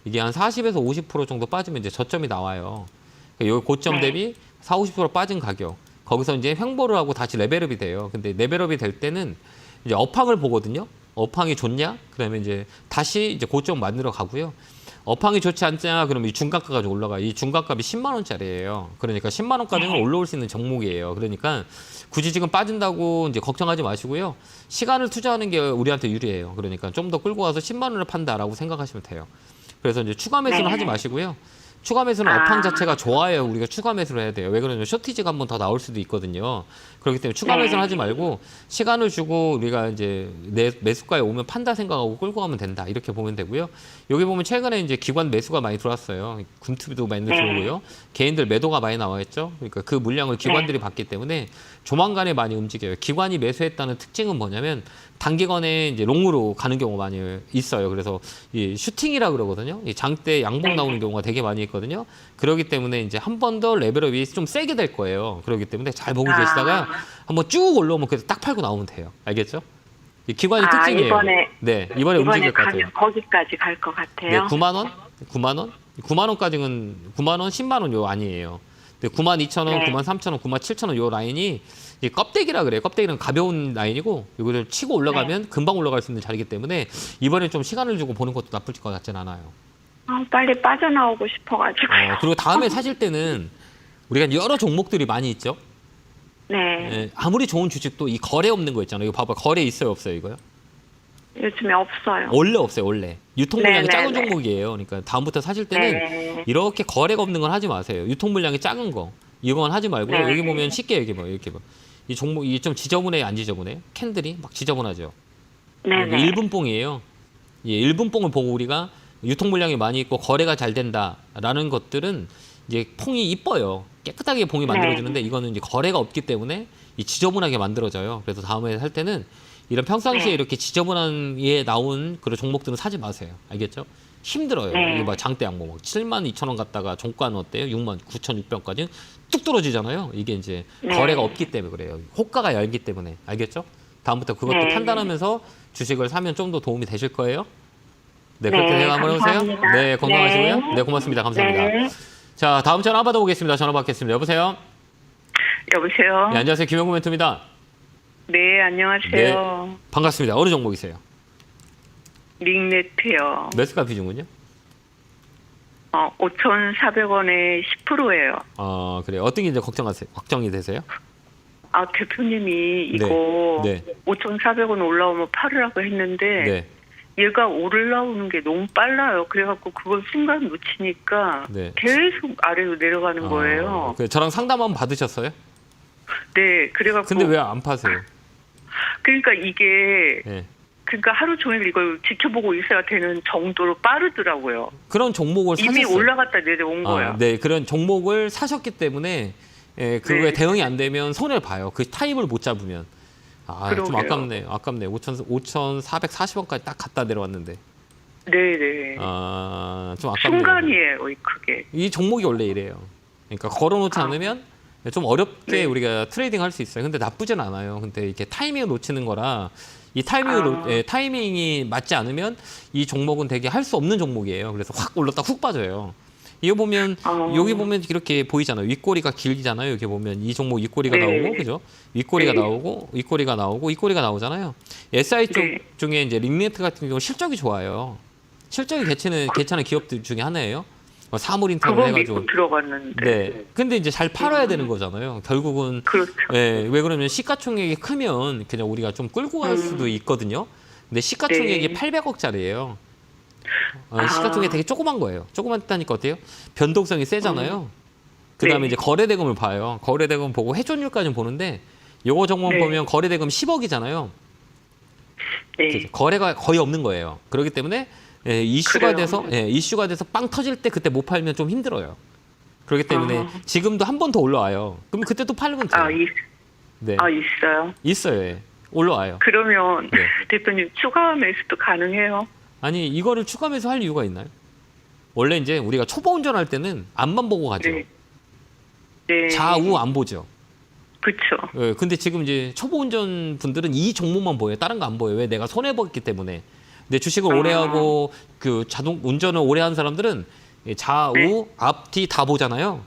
[SPEAKER 1] 이게 한 40에서 50% 정도 빠지면 이제 저점이 나와요. 그러니까 여기 고점 대비 40, 50% 빠진 가격. 거기서 이제 횡보를 하고 다시 레벨업이 돼요. 근데 레벨업이 될 때는 이제 업황을 보거든요. 업황이 좋냐? 그러면 이제 다시 이제 고점 만들어 가고요. 업황이 좋지 않냐? 그러면 이 중간가가 좀 올라가. 이 중간값이 10만 원짜리예요. 그러니까 10만 원까지는 올라올 수 있는 종목이에요. 그러니까 굳이 지금 빠진다고 이제 걱정하지 마시고요. 시간을 투자하는 게 우리한테 유리해요. 그러니까 좀 더 끌고 와서 10만 원을 판다라고 생각하시면 돼요. 그래서 이제 추가 매수는 하지 마시고요. 추가 매수는 업황 자체가 좋아요. 우리가 추가 매수를 해야 돼요. 왜 그러냐면 쇼티지가 한 번 더 나올 수도 있거든요. 그렇기 때문에 추가 매수는 하지 말고 시간을 주고 우리가 이제 내 매수가에 오면 판다 생각하고 끌고 가면 된다. 이렇게 보면 되고요. 여기 보면 최근에 이제 기관 매수가 많이 들어왔어요. 금투비도 많이 들어오고요. 개인들 매도가 많이 나와 있죠. 그러니까 그 물량을 기관들이 받기 때문에 조만간에 많이 움직여요. 기관이 매수했다는 특징은 뭐냐면 단기간에 이제 롱으로 가는 경우가 많이 있어요. 그래서 이 슈팅이라 그러거든요. 이 장대 양봉 나오는 경우가 되게 많이 있거든요. 그렇기 때문에 이제 한 번 더 레벨업이 좀 세게 될 거예요. 그렇기 때문에 잘 보고 계시다가 한번 쭉 올라오면 그때 딱 팔고 나오면 돼요. 알겠죠? 이 기관이 특징이에요. 이번에 움직일 것 같아요.
[SPEAKER 2] 거기까지 갈 것 같아요.
[SPEAKER 1] 네, 9만 원? 9만 원? 9만 원까지는 9만 원, 10만 원 요 아니에요. 근데 9만 2천 원, 9만 3천 원, 9만 7천 원 요 라인이 이 껍데기라 그래요. 껍데기는 가벼운 라인이고 이거를 치고 올라가면 금방 올라갈 수 있는 자리이기 때문에 이번에 좀 시간을 주고 보는 것도 나쁠 것 같진 않아요.
[SPEAKER 2] 빨리 빠져나오고 싶어가지고요.
[SPEAKER 1] 그리고 다음에 사실 때는 우리가 여러 종목들이 많이 있죠.
[SPEAKER 2] 네.
[SPEAKER 1] 예, 아무리 좋은 주식도 이 거래 없는 거 있잖아요. 이거 봐봐. 거래 있어요, 없어요, 이거요?
[SPEAKER 2] 요즘에 없어요.
[SPEAKER 1] 원래 없어요, 원래. 유통 물량이
[SPEAKER 2] 네,
[SPEAKER 1] 작은
[SPEAKER 2] 네, 네.
[SPEAKER 1] 종목이에요. 그러니까 다음부터 사실 때는
[SPEAKER 2] 네.
[SPEAKER 1] 이렇게 거래가 없는 건 하지 마세요. 유통 물량이 작은 거. 이건 하지 말고요.
[SPEAKER 2] 네.
[SPEAKER 1] 여기 보면 쉽게 여기 봐. 이렇게 봐. 이 종목 이게 좀 지저분해 안 지저분해? 캔들이 막 지저분하죠.
[SPEAKER 2] 네네.
[SPEAKER 1] 이게 1분봉이에요. 예, 1분봉을 보고 우리가 유통 물량이 많이 있고 거래가 잘 된다라는 것들은 이제 퐁이 이뻐요. 깨끗하게 봉이 만들어지는데 이거는 이제 거래가 없기 때문에 이 지저분하게 만들어져요. 그래서 다음에 살 때는 이런 평상시에 이렇게 지저분한 예 나온 그런 종목들은 사지 마세요. 알겠죠? 힘들어요. 이게 막 장대 양봉 7만 2천 원 갔다가 종가는 어때요? 6만 9,600원까지 뚝 떨어지잖아요. 이게 이제 거래가 없기 때문에 그래요. 호가가 얇기 때문에. 알겠죠? 다음부터 그것도 판단하면서 주식을 사면 좀 더 도움이 되실 거예요. 네, 그렇게
[SPEAKER 2] 네,
[SPEAKER 1] 생각 한번 해보세요.
[SPEAKER 2] 감사합니다.
[SPEAKER 1] 네, 건강하시고요.
[SPEAKER 2] 네.
[SPEAKER 1] 네, 고맙습니다. 감사합니다.
[SPEAKER 2] 네.
[SPEAKER 1] 자, 다음 전화 받아보겠습니다. 전화 받겠습니다. 여보세요?
[SPEAKER 5] 여보세요?
[SPEAKER 1] 네, 안녕하세요. 김영구 멘토입니다.
[SPEAKER 5] 네, 안녕하세요.
[SPEAKER 1] 반갑습니다. 어느 종목이세요?
[SPEAKER 5] 링네트요.
[SPEAKER 1] 매수가 비중은요?
[SPEAKER 5] 5,400원에 10%예요.
[SPEAKER 1] 그래요. 어떤 게 이제 걱정이 되세요?
[SPEAKER 5] 대표님이 이거
[SPEAKER 1] 네.
[SPEAKER 5] 5,400원 올라오면 팔으라고 했는데
[SPEAKER 1] 네.
[SPEAKER 5] 얘가 올라오는 게 너무 빨라요. 그래갖고 그걸 순간 놓치니까
[SPEAKER 1] 네.
[SPEAKER 5] 계속 아래로 내려가는 거예요.
[SPEAKER 1] 저랑 상담 한번 받으셨어요?
[SPEAKER 5] 네, 그래갖고
[SPEAKER 1] 근데 왜 안 파세요?
[SPEAKER 5] 그러니까 이게
[SPEAKER 1] 네.
[SPEAKER 5] 그러니까 하루 종일 이걸 지켜보고 있어야 되는 정도로 빠르더라고요.
[SPEAKER 1] 그런 종목을
[SPEAKER 5] 이미
[SPEAKER 1] 사셨어요.
[SPEAKER 5] 올라갔다 내려온 거예요.
[SPEAKER 1] 네, 그런 종목을 사셨기 때문에 그거에
[SPEAKER 5] 네.
[SPEAKER 1] 대응이 안 되면 손해를 봐요. 그 타입을 못 잡으면. 좀
[SPEAKER 5] 그러게요.
[SPEAKER 1] 아깝네요. 아깝네. 5,440원까지 딱 갔다 내려왔는데.
[SPEAKER 5] 네네.
[SPEAKER 1] 좀 아깝네요.
[SPEAKER 5] 순간이에요, 그게.
[SPEAKER 1] 이 종목이 원래 이래요. 그러니까 걸어놓지 않으면 좀 어렵게
[SPEAKER 5] 네.
[SPEAKER 1] 우리가 트레이딩 할 수 있어요. 근데 나쁘진 않아요. 근데 이렇게 타이밍을 놓치는 거라 이 타이밍이 맞지 않으면 이 종목은 되게 할 수 없는 종목이에요. 그래서 확 올랐다 훅 빠져요. 이거 보면 여기 보면 이렇게 보이잖아요. 윗꼬리가 길잖아요. 여기 보면 이 종목 윗꼬리가
[SPEAKER 5] 네.
[SPEAKER 1] 나오고 그죠? 윗꼬리가
[SPEAKER 5] 네.
[SPEAKER 1] 나오고 윗꼬리가 나오고 윗꼬리가 나오잖아요. SI 쪽
[SPEAKER 5] 네.
[SPEAKER 1] 중에 이제 링네트 같은 경우 실적이 좋아요. 실적이 괜찮은 기업들 중에 하나예요. 사물인터넷
[SPEAKER 5] 그거
[SPEAKER 1] 해가지고.
[SPEAKER 5] 믿고 들어갔는데.
[SPEAKER 1] 네. 근데 이제 잘 팔아야 되는 거잖아요. 결국은
[SPEAKER 5] 그렇죠.
[SPEAKER 1] 왜 그러면 시가총액이 크면 그냥 우리가 좀 끌고 갈 수도 있거든요. 근데 시가총액이
[SPEAKER 5] 네.
[SPEAKER 1] 800억짜리예요. 시가총액이 되게 조그만 거예요. 조그맣다니까 어때요? 변동성이 세잖아요. 그다음에
[SPEAKER 5] 네.
[SPEAKER 1] 이제 거래대금을 봐요. 거래대금 보고 회전율까지는 보는데 요거 종목
[SPEAKER 5] 네.
[SPEAKER 1] 보면 거래대금 10억이잖아요.
[SPEAKER 5] 네.
[SPEAKER 1] 거래가 거의 없는 거예요. 그렇기 때문에 이슈가
[SPEAKER 5] 그래요.
[SPEAKER 1] 돼서 빵 터질 때 그때 못 팔면 좀 힘들어요. 그렇기 때문에 지금도 한 번 더 올라와요. 그럼 그때 또 팔면 돼요. 네.
[SPEAKER 5] 있어요.
[SPEAKER 1] 있어요. 예. 올라와요.
[SPEAKER 5] 그러면
[SPEAKER 1] 네.
[SPEAKER 5] 대표님 추가 매수도 가능해요?
[SPEAKER 1] 아니 이거를 추가매수 할 이유가 있나요? 원래 이제 우리가 초보 운전할 때는 앞만 보고 가죠.
[SPEAKER 5] 네. 네.
[SPEAKER 1] 좌우 안 보죠.
[SPEAKER 5] 그렇죠.
[SPEAKER 1] 예, 근데 지금 이제 초보 운전 분들은 이 종목만 보여요. 다른 거 안 보여요. 왜? 내가 손해 봤기 때문에. 근데 주식을 오래 하고 그 자동 운전을 오래 한 사람들은 좌우,
[SPEAKER 5] 네.
[SPEAKER 1] 앞뒤 다 보잖아요.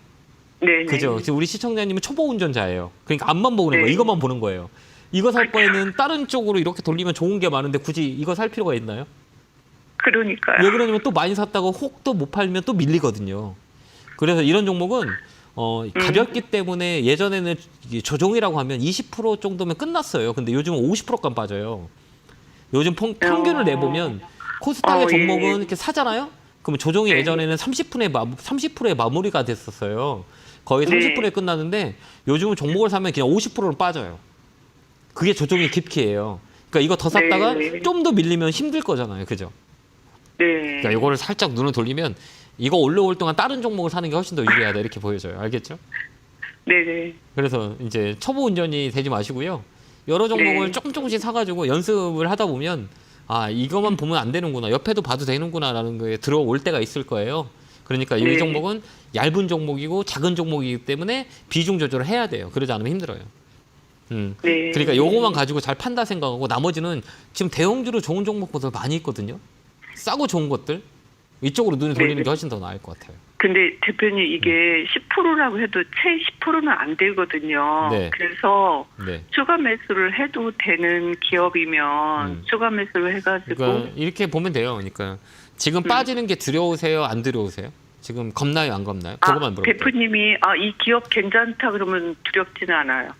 [SPEAKER 5] 네.
[SPEAKER 1] 그죠? 지금 우리 시청자님은 초보 운전자예요. 그러니까 앞만 보는
[SPEAKER 5] 네.
[SPEAKER 1] 거예요. 이것만 보는 거예요. 이거 살 바에는 다른 쪽으로 이렇게 돌리면 좋은 게 많은데 굳이 이거 살 필요가 있나요?
[SPEAKER 5] 그러니까요.
[SPEAKER 1] 왜 그러냐면 또 많이 샀다고 혹 또 못 팔면 또 밀리거든요. 그래서 이런 종목은 가볍기 때문에 예전에는 조종이라고 하면 20% 정도면 끝났어요. 근데 요즘은 50%까지 빠져요. 요즘 평균을 내보면 코스닥의 종목은
[SPEAKER 5] 예.
[SPEAKER 1] 이렇게 사잖아요. 그러면 조종이
[SPEAKER 5] 네.
[SPEAKER 1] 예전에는 30%의 마무리가 됐었어요. 거의 30%에
[SPEAKER 5] 네.
[SPEAKER 1] 끝나는데 요즘은 종목을 사면 그냥 50%로 빠져요. 그게 조종의 깊이예요. 그러니까 이거 더 샀다가
[SPEAKER 5] 네.
[SPEAKER 1] 좀 더 밀리면 힘들 거잖아요. 그죠?
[SPEAKER 5] 네.
[SPEAKER 1] 그러니까 이거를 살짝 눈을 돌리면 이거 올라올 동안 다른 종목을 사는 게 훨씬 더 유리하다 이렇게 보여져요. 알겠죠?
[SPEAKER 5] 네네.
[SPEAKER 1] 그래서 이제 초보 운전이 되지 마시고요. 여러 종목을
[SPEAKER 5] 네.
[SPEAKER 1] 조금씩 사가지고 연습을 하다 보면 이것만 보면 안 되는구나. 옆에도 봐도 되는구나라는 거에 들어올 때가 있을 거예요. 그러니까 이
[SPEAKER 5] 네.
[SPEAKER 1] 종목은 얇은 종목이고 작은 종목이기 때문에 비중 조절을 해야 돼요. 그러지 않으면 힘들어요.
[SPEAKER 5] 네.
[SPEAKER 1] 그러니까 요거만 가지고 잘 판다 생각하고 나머지는 지금 대형주로 좋은 종목보다 많이 있거든요. 싸고 좋은 것들 이쪽으로 눈을 돌리는
[SPEAKER 5] 네.
[SPEAKER 1] 게 훨씬 더 나을 것 같아요.
[SPEAKER 5] 근데 대표님 이게 10%라고 해도 채 10%는 안 되거든요.
[SPEAKER 1] 네.
[SPEAKER 5] 그래서
[SPEAKER 1] 네.
[SPEAKER 5] 추가 매수를 해도 되는 기업이면 추가 매수를 해가지고
[SPEAKER 1] 그러니까 이렇게 보면 돼요. 그러니까 지금 빠지는 게 두려우세요? 안 두려우세요? 지금 겁나요? 안 겁나요? 그거만 물어볼게요.
[SPEAKER 5] 대표님이 이 기업 괜찮다 그러면 두렵지는 않아요.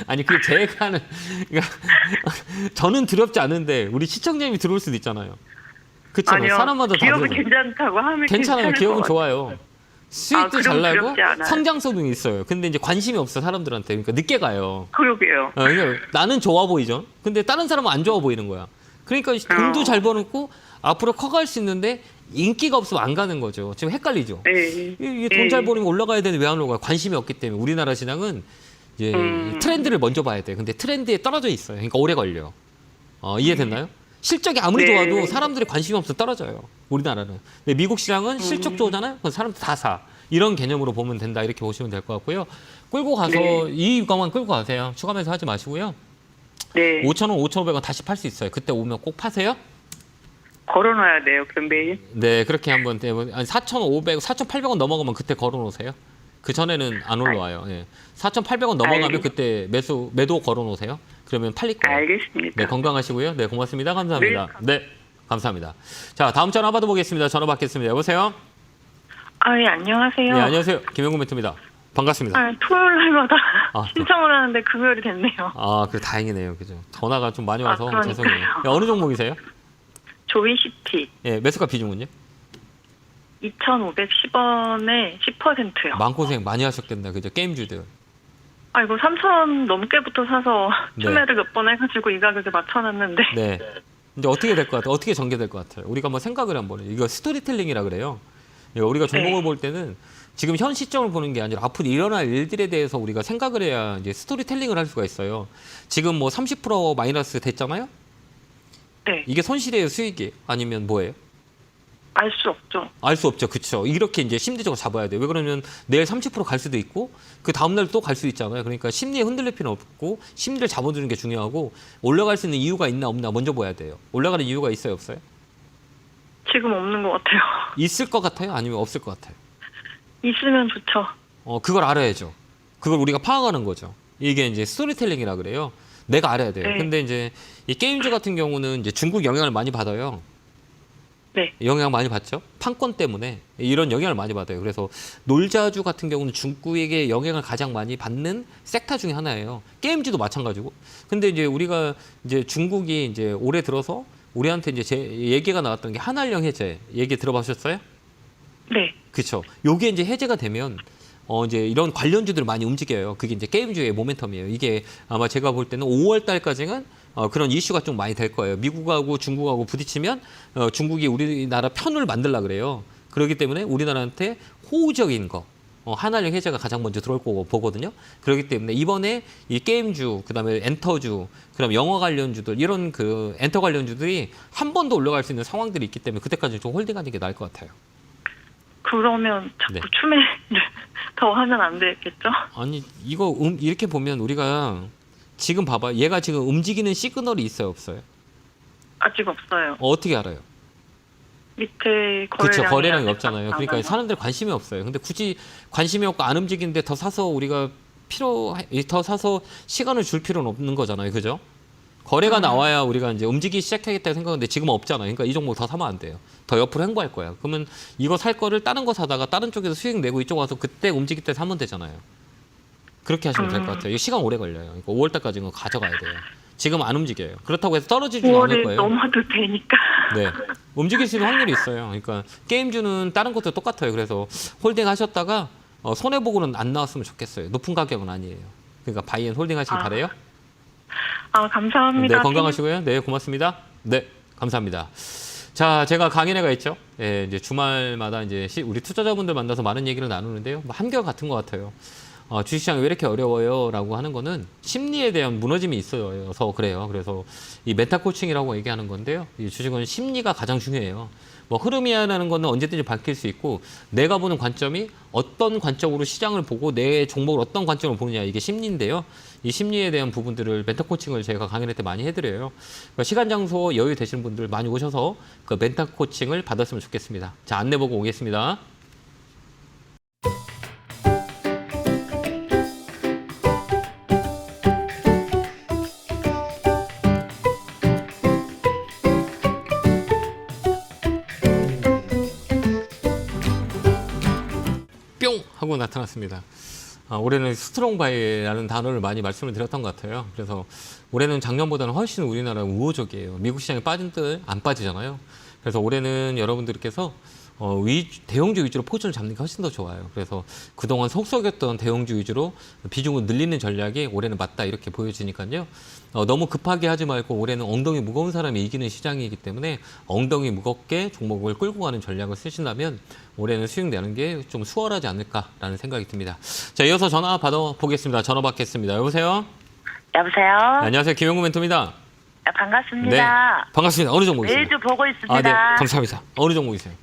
[SPEAKER 1] 아니 그 제가 하는 그러니까 저는 두렵지 않은데 우리 시청자님이 들어올 수도 있잖아요. 그렇잖아요.
[SPEAKER 5] 아니요.
[SPEAKER 1] 사람마다
[SPEAKER 5] 기업이
[SPEAKER 1] 다르죠.
[SPEAKER 5] 괜찮다고 하면
[SPEAKER 1] 괜찮아요.
[SPEAKER 5] 괜찮을
[SPEAKER 1] 기업은
[SPEAKER 5] 것
[SPEAKER 1] 좋아요. 수익도
[SPEAKER 5] 그럼
[SPEAKER 1] 잘 나고
[SPEAKER 5] 두렵지 않아요.
[SPEAKER 1] 성장성도 있어요. 근데 이제 관심이 없어 사람들한테. 그러니까 늦게 가요.
[SPEAKER 5] 그러게요.
[SPEAKER 1] 그러니까 나는 좋아 보이죠. 근데 다른 사람은 안 좋아 보이는 거야. 그러니까 돈도 잘 버는,고 앞으로 커갈 수 있는데 인기가 없으면 안 가는 거죠. 지금 헷갈리죠.
[SPEAKER 5] 네.
[SPEAKER 1] 돈 잘 버리면 올라가야 되는데 왜 안 올라가요? 관심이 없기 때문에 우리나라 시장은 이제 트렌드를 먼저 봐야 돼요. 근데 트렌드에 떨어져 있어요. 그러니까 오래 걸려. 이해됐나요? 실적이 아무리
[SPEAKER 5] 네.
[SPEAKER 1] 좋아도 사람들이 관심이 없어 떨어져요. 우리나라는. 근데 미국 시장은 실적 좋잖아요. 그럼 사람들 다 사. 이런 개념으로 보면 된다. 이렇게 보시면 될 것 같고요. 끌고 가서
[SPEAKER 5] 네.
[SPEAKER 1] 이것만 끌고 가세요. 추가 매수 하지 마시고요.
[SPEAKER 5] 네.
[SPEAKER 1] 5,000원, 5,500원 다시 팔 수 있어요. 그때 오면 꼭 파세요.
[SPEAKER 5] 걸어놔야 돼요. 그럼 매일.
[SPEAKER 1] 네, 그렇게 한번 4,500, 4,800원 넘어가면 그때 걸어놓으세요. 그 전에는 안 올라와요. 예. 4,800원 넘어가면 그때 매도 걸어놓으세요. 그러면 팔릴 거예요.
[SPEAKER 5] 알겠습니다.
[SPEAKER 1] 네, 건강하시고요. 네, 고맙습니다. 감사합니다.
[SPEAKER 5] 네,
[SPEAKER 1] 네, 감사합니다. 자, 다음 전화 받아보겠습니다. 전화 받겠습니다. 여보세요?
[SPEAKER 6] 예, 안녕하세요.
[SPEAKER 1] 네, 안녕하세요. 김영구 멘트입니다. 반갑습니다.
[SPEAKER 5] 토요일 날마다
[SPEAKER 1] 아,
[SPEAKER 5] 신청을 하는데 금요일이 됐네요.
[SPEAKER 1] 아, 그래 다행이네요. 그죠? 전화가 좀 많이 와서
[SPEAKER 5] 그러니까요.
[SPEAKER 1] 죄송해요. 예, 어느 종목이세요?
[SPEAKER 5] 조이시티
[SPEAKER 1] 예, 매수가 비중은요?
[SPEAKER 5] 2,510원에 10%요.
[SPEAKER 1] 마음고생 많이 하셨겠네. 그죠? 게임주들.
[SPEAKER 5] 이거 3,000 넘게부터 사서
[SPEAKER 1] 네.
[SPEAKER 5] 투매를 몇 번 해가지고 이 가격에 맞춰놨는데.
[SPEAKER 1] 네. 이제 어떻게 될 것 같아요? 어떻게 전개될 것 같아요? 우리가 한번 생각을 한번 해요. 이거 스토리텔링이라 그래요. 이거 우리가 종목을
[SPEAKER 5] 네.
[SPEAKER 1] 볼 때는 지금 현 시점을 보는 게 아니라 앞으로 일어날 일들에 대해서 우리가 생각을 해야 이제 스토리텔링을 할 수가 있어요. 지금 뭐 30% 마이너스 됐잖아요?
[SPEAKER 5] 네.
[SPEAKER 1] 이게 손실이에요, 수익이에요? 아니면 뭐예요?
[SPEAKER 5] 알 수 없죠.
[SPEAKER 1] 알 수 없죠. 그렇죠. 이렇게 이제 심리적으로 잡아야 돼요. 왜 그러면 내일 30%갈 수도 있고 그 다음 날 또 갈 수 있잖아요. 그러니까 심리에 흔들릴 필요는 없고 심리를 잡아주는 게 중요하고 올라갈 수 있는 이유가 있나 없나 먼저 봐야 돼요. 올라가는 이유가 있어요, 없어요?
[SPEAKER 5] 지금 없는 것 같아요.
[SPEAKER 1] 있을 것 같아요? 아니면 없을 것 같아요?
[SPEAKER 5] 있으면 좋죠.
[SPEAKER 1] 그걸 알아야죠. 그걸 우리가 파악하는 거죠. 이게 이제 스토리텔링이라 그래요. 내가 알아야 돼요.
[SPEAKER 5] 네.
[SPEAKER 1] 근데 이제 이 게임즈 같은 경우는 이제 중국 영향을 많이 받아요.
[SPEAKER 5] 네.
[SPEAKER 1] 영향 많이 받죠. 판권 때문에 이런 영향을 많이 받아요. 그래서 놀자주 같은 경우는 중국에게 영향을 가장 많이 받는 섹터 중에 하나예요. 게임주도 마찬가지고. 근데 이제 우리가 이제 중국이 이제 올해 들어서 우리한테 이제 얘기가 나왔던 게 한알령 해제 얘기 들어보셨어요?
[SPEAKER 5] 네.
[SPEAKER 1] 그렇죠. 요게 이제 해제가 되면 이제 이런 관련주들 많이 움직여요. 그게 이제 게임주의 모멘텀이에요. 이게 아마 제가 볼 때는 5월 달까지는 그런 이슈가 좀 많이 될 거예요. 미국하고 중국하고 부딪히면 중국이 우리나라 편을 만들라 그래요. 그렇기 때문에 우리나라한테 호의적인 거 한알령 해제가 가장 먼저 들어올 거고 보거든요. 그렇기 때문에 이번에 이 게임주, 그다음에 엔터주, 그다음 영화 관련주들 이런 그 엔터 관련주들이 한 번 더 올라갈 수 있는 상황들이 있기 때문에 그때까지 좀 홀딩하는 게 나을 것 같아요.
[SPEAKER 5] 그러면 자꾸
[SPEAKER 1] 네.
[SPEAKER 5] 추매를 더 하면 안 되겠죠?
[SPEAKER 1] 아니 이거 이렇게 보면 우리가 지금 봐봐. 얘가 지금 움직이는 시그널이 있어요, 없어요?
[SPEAKER 5] 아직 없어요.
[SPEAKER 1] 어떻게 알아요?
[SPEAKER 5] 밑에
[SPEAKER 1] 그렇죠.
[SPEAKER 5] 거래량이
[SPEAKER 1] 거래량이
[SPEAKER 5] 아직
[SPEAKER 1] 없잖아요.
[SPEAKER 5] 안
[SPEAKER 1] 그러니까
[SPEAKER 5] 나와서.
[SPEAKER 1] 사람들 관심이 없어요. 근데 굳이 관심이 없고 안 움직이는데 더 사서 우리가 더 사서 시간을 줄 필요는 없는 거잖아요. 그죠? 거래가 나와야 우리가 이제 움직이기 시작하겠다 생각하는데 지금 없잖아요. 그러니까 이 종목 더 사면 안 돼요. 더 옆으로 횡보할 거야. 그러면 이거 살 거를 다른 거 사다가 다른 쪽에서 수익 내고 이쪽 와서 그때 움직일 때 사면 되잖아요. 그렇게 하시면 될 것 같아요. 이거 시간 오래 걸려요. 그러니까 5월 달까지는 가져가야 돼요. 지금 안 움직여요. 그렇다고 해서 떨어지지는 않을
[SPEAKER 5] 5월이
[SPEAKER 1] 거예요.
[SPEAKER 5] 넘어도 되니까.
[SPEAKER 1] 네. 움직일 수 있는 확률이 있어요. 그러니까 게임주는 다른 것도 똑같아요. 그래서 홀딩 하셨다가 손해보고는 안 나왔으면 좋겠어요. 높은 가격은 아니에요. 그러니까 바이앤 홀딩 하시길 바래요.
[SPEAKER 5] 감사합니다.
[SPEAKER 1] 네, 건강하시고요. 네, 고맙습니다. 네, 감사합니다. 자, 제가 강연회가 있죠. 예, 이제 주말마다 이제 우리 투자자분들 만나서 많은 얘기를 나누는데요. 뭐 한결 같은 것 같아요. 주식시장이 왜 이렇게 어려워요? 라고 하는 거는 심리에 대한 무너짐이 있어서 그래요. 그래서 이 메타 코칭이라고 얘기하는 건데요. 이 주식은 심리가 가장 중요해요. 뭐 흐름이라는 거는 언제든지 바뀔 수 있고 내가 보는 관점이 어떤 관점으로 시장을 보고 내 종목을 어떤 관점으로 보느냐 이게 심리인데요. 이 심리에 대한 부분들을 멘탈 코칭을 제가 강연회 때 많이 해드려요. 그러니까 시간 장소 여유 되시는 분들 많이 오셔서 그 멘탈 코칭을 받았으면 좋겠습니다. 자, 안내 보고 오겠습니다. 뿅 하고 나타났습니다. 올해는 스트롱 바이라는 단어를 많이 말씀을 드렸던 것 같아요. 그래서 올해는 작년보다는 훨씬 우리나라가 우호적이에요. 미국 시장에 빠진 듯 안 빠지잖아요. 그래서 올해는 여러분들께서 대형주 위주로 포진을 잡는 게 훨씬 더 좋아요. 그래서 그동안 속속였던 대형주 위주로 비중을 늘리는 전략이 올해는 맞다 이렇게 보여지니까요. 너무 급하게 하지 말고 올해는 엉덩이 무거운 사람이 이기는 시장이기 때문에 엉덩이 무겁게 종목을 끌고 가는 전략을 쓰신다면 올해는 수익 내는 게 좀 수월하지 않을까라는 생각이 듭니다. 자, 이어서 전화 받아보겠습니다. 전화 받겠습니다. 여보세요?
[SPEAKER 6] 여보세요?
[SPEAKER 1] 네, 안녕하세요. 김영구 멘토입니다.
[SPEAKER 6] 반갑습니다.
[SPEAKER 1] 반갑습니다. 어느 종목이세요?
[SPEAKER 6] 매주 보고 있습니다.
[SPEAKER 1] 네, 감사합니다. 어느 종목이세요?